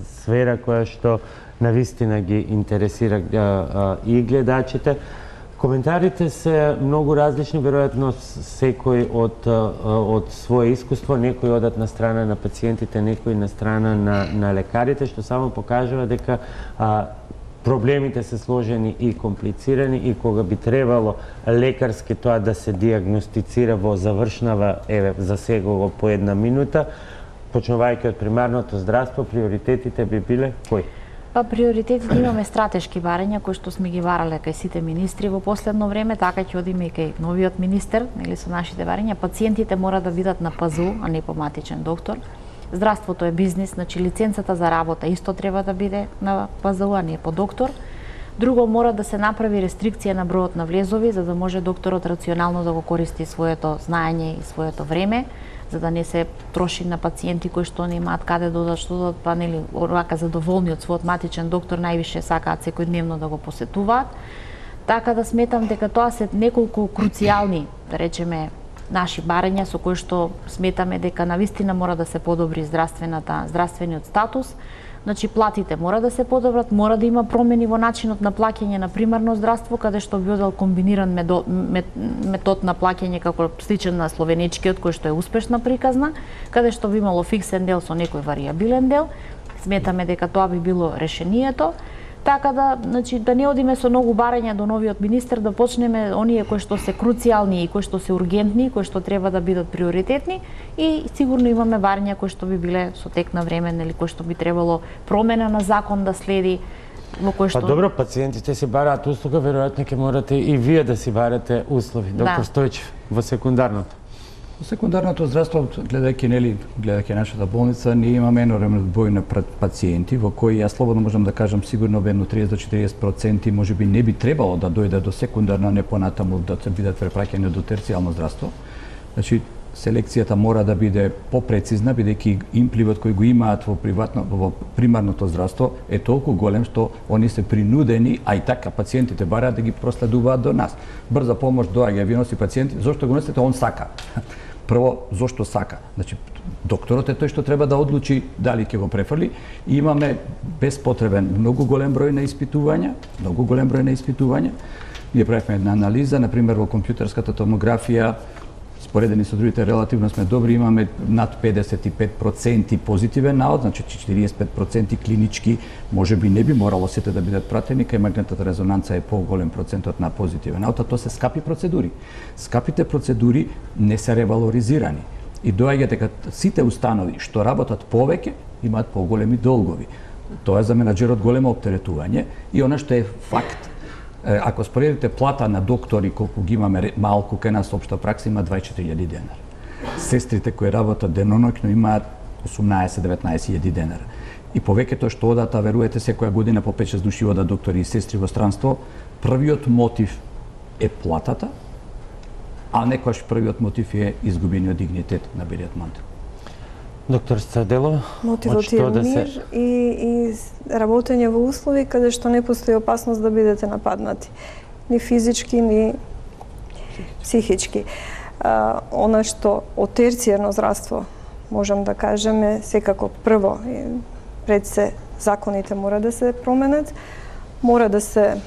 сфера која што навистина ги интересира и гледачите. Коментарите се многу различни, веројатно секој од свое искуство, некои одат на страна на пациентите, некои на страна на лекарите, што само покажува дека проблемите се сложени и комплицирани и кога би требало лекарски тоа да се диагностицира во завршнава, за сега по 1 минута, почнувајќи од примарното здравство, приоритетите би биле кои? Па приоритетите имаме стратешки барања кои што сме ги барале кај сите министри во последно време, така ќе одиме и кај новиот министер, нели со нашите барања. Пациентите мора да бидат на ПАЗУ, а не по матичен доктор. Здравството е бизнис, значи лиценцата за работа исто треба да биде на ПЗУ, а не по доктор. Друго, мора да се направи рестрикција на бројот на влезови, за да може докторот рационално да го користи своето знаење и своето време, за да не се троши на пациенти кои што немаат каде да одат, па нели oraка задоволни од својот матичен доктор, највише сакаат секојдневно да го посетуваат. Така да сметам дека тоа се неколку круцијални, да речеме, наши барања со кои што сметаме дека навистина мора да се подобри здравствениот статус. Значи платите мора да се подобрат, мора да има промени во начинот на плаќање на примарно здравство, каде што би одел комбиниран метод на плаќање како сличен на словеничкиот, кој што е успешна приказна, каде што би имало фиксен дел со некој варијабилен дел. Сметаме дека тоа би било решението. Така да, значи, да не одиме со многу барања до новиот министер, да почнеме оние кои што се круцијални и кои што се ургентни, кои што треба да бидат приоритетни, и сигурно имаме барања кои што би биле со тек на време, нели, кои што би требало промена на закон да следи, во кој што... Па добро, пациентите си бараат услуга, веројатно ќе морате и вие да си барате услови. Доктор Стојчев, во секундарното. Во секундарното здравство, гледајќи нашата болница, ние имаме енормен број на пациенти во кои јас слободно можам да кажам сигурно едно 30 до 40% можеби не би требало да дојде до секундарно, не понатаму да бидат препраќани до терцијално здравство. Значи селекцијата мора да биде попрецизна, бидејќи импливот кој го имаат во примарното здравство е толку голем што они се принудени, а и така пациентите бараат да ги проследуваат до нас. Брза помош доаѓа, ви носи пациенти, зошто го носите? Он сака. Прво, зошто сака? Значи, докторот е тој што треба да одлучи дали ќе го префрли. И имаме безпотребен, многу голем број на испитувања. Ние правихме една анализа, например во компјутерската томографија, споредени со другите релативно сме добри, имаме над 55% позитивен наод, значи 45% клинички, можеби не би морало сите да бидат пратени, кај магнетната резонанца е поголем процентот на позитивен наод, а тоа се скапи процедури. Скапите процедури не се ревалоризирани и доаѓа дека сите установи што работат повеќе имаат поголеми долгови. Тоа е за менаџерот големо оптеретување и она што е факт, ако споредите плата на доктори колку ги имаме малку кај нас општа пракса има 24.000 денара. Сестрите кои работат деноноќно имаат 18-19.000 денара. И повеќето што одат, а веруете секоја година по 5-6 души одат доктори и сестри во странство, првиот мотив е платата, а некојаш првиот мотив е изгубениот дигнитет на белиот мантил. Доктор Саделова, мотивот е мир и работење во услови каде што не постои опасност да бидете нападнати, ни физички, ни психички. Она што од терцијарно здравство можам да кажем е секако прво, пред се законите мора да се променат, мора да се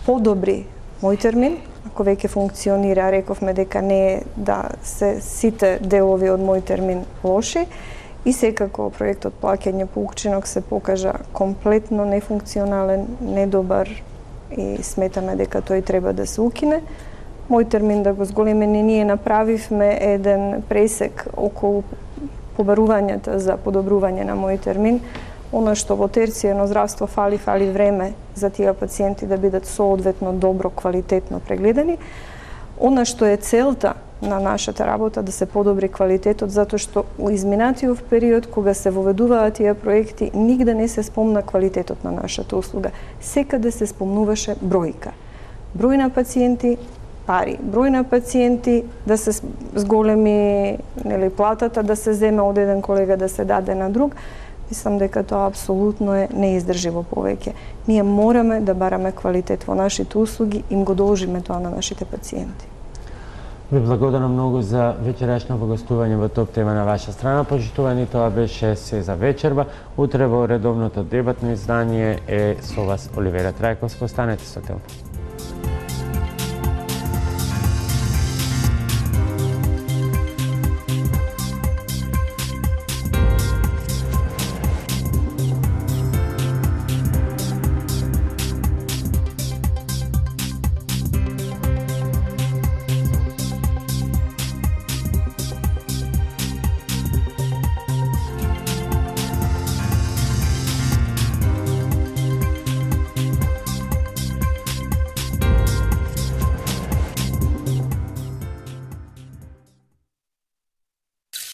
подобри мој термин, ако веќе функционира, рековме дека не е да се сите делови од мој термин лоши, и секако проектот плаќање по укчинок се покажа комплетно нефункционален, недобар и сметаме дека тој треба да се укине. Мој термин да го зголемени, ние направивме еден пресек околу побарувањата за подобрување на мој термин. Оно што во терцијарно здравство фали време за тие пациенти да бидат соодветно добро, квалитетно прегледани. Оно што е целта на нашата работа да се подобри квалитетот, затоа што во изминатиот период кога се воведуваат тие проекти, нигде не се спомна квалитетот на нашата услуга. Секаде се спомнуваше бројка. Број на пациенти, пари. Број на пациенти да се зголеми, нели, платата да се земе од еден колега да се даде на друг. Мислам дека тоа апсолутно е неиздрживо повеќе. Ние мораме да бараме квалитет во нашите услуги и им го должиме тоа на нашите пациенти. Ви благодарам многу за вечерашно гостување во Топ тема на ваша страна. Почитувани, тоа беше се за вечерва. Утре во редовното дебатно издание е со вас Оливера Трајковска. Останете со Телевизија.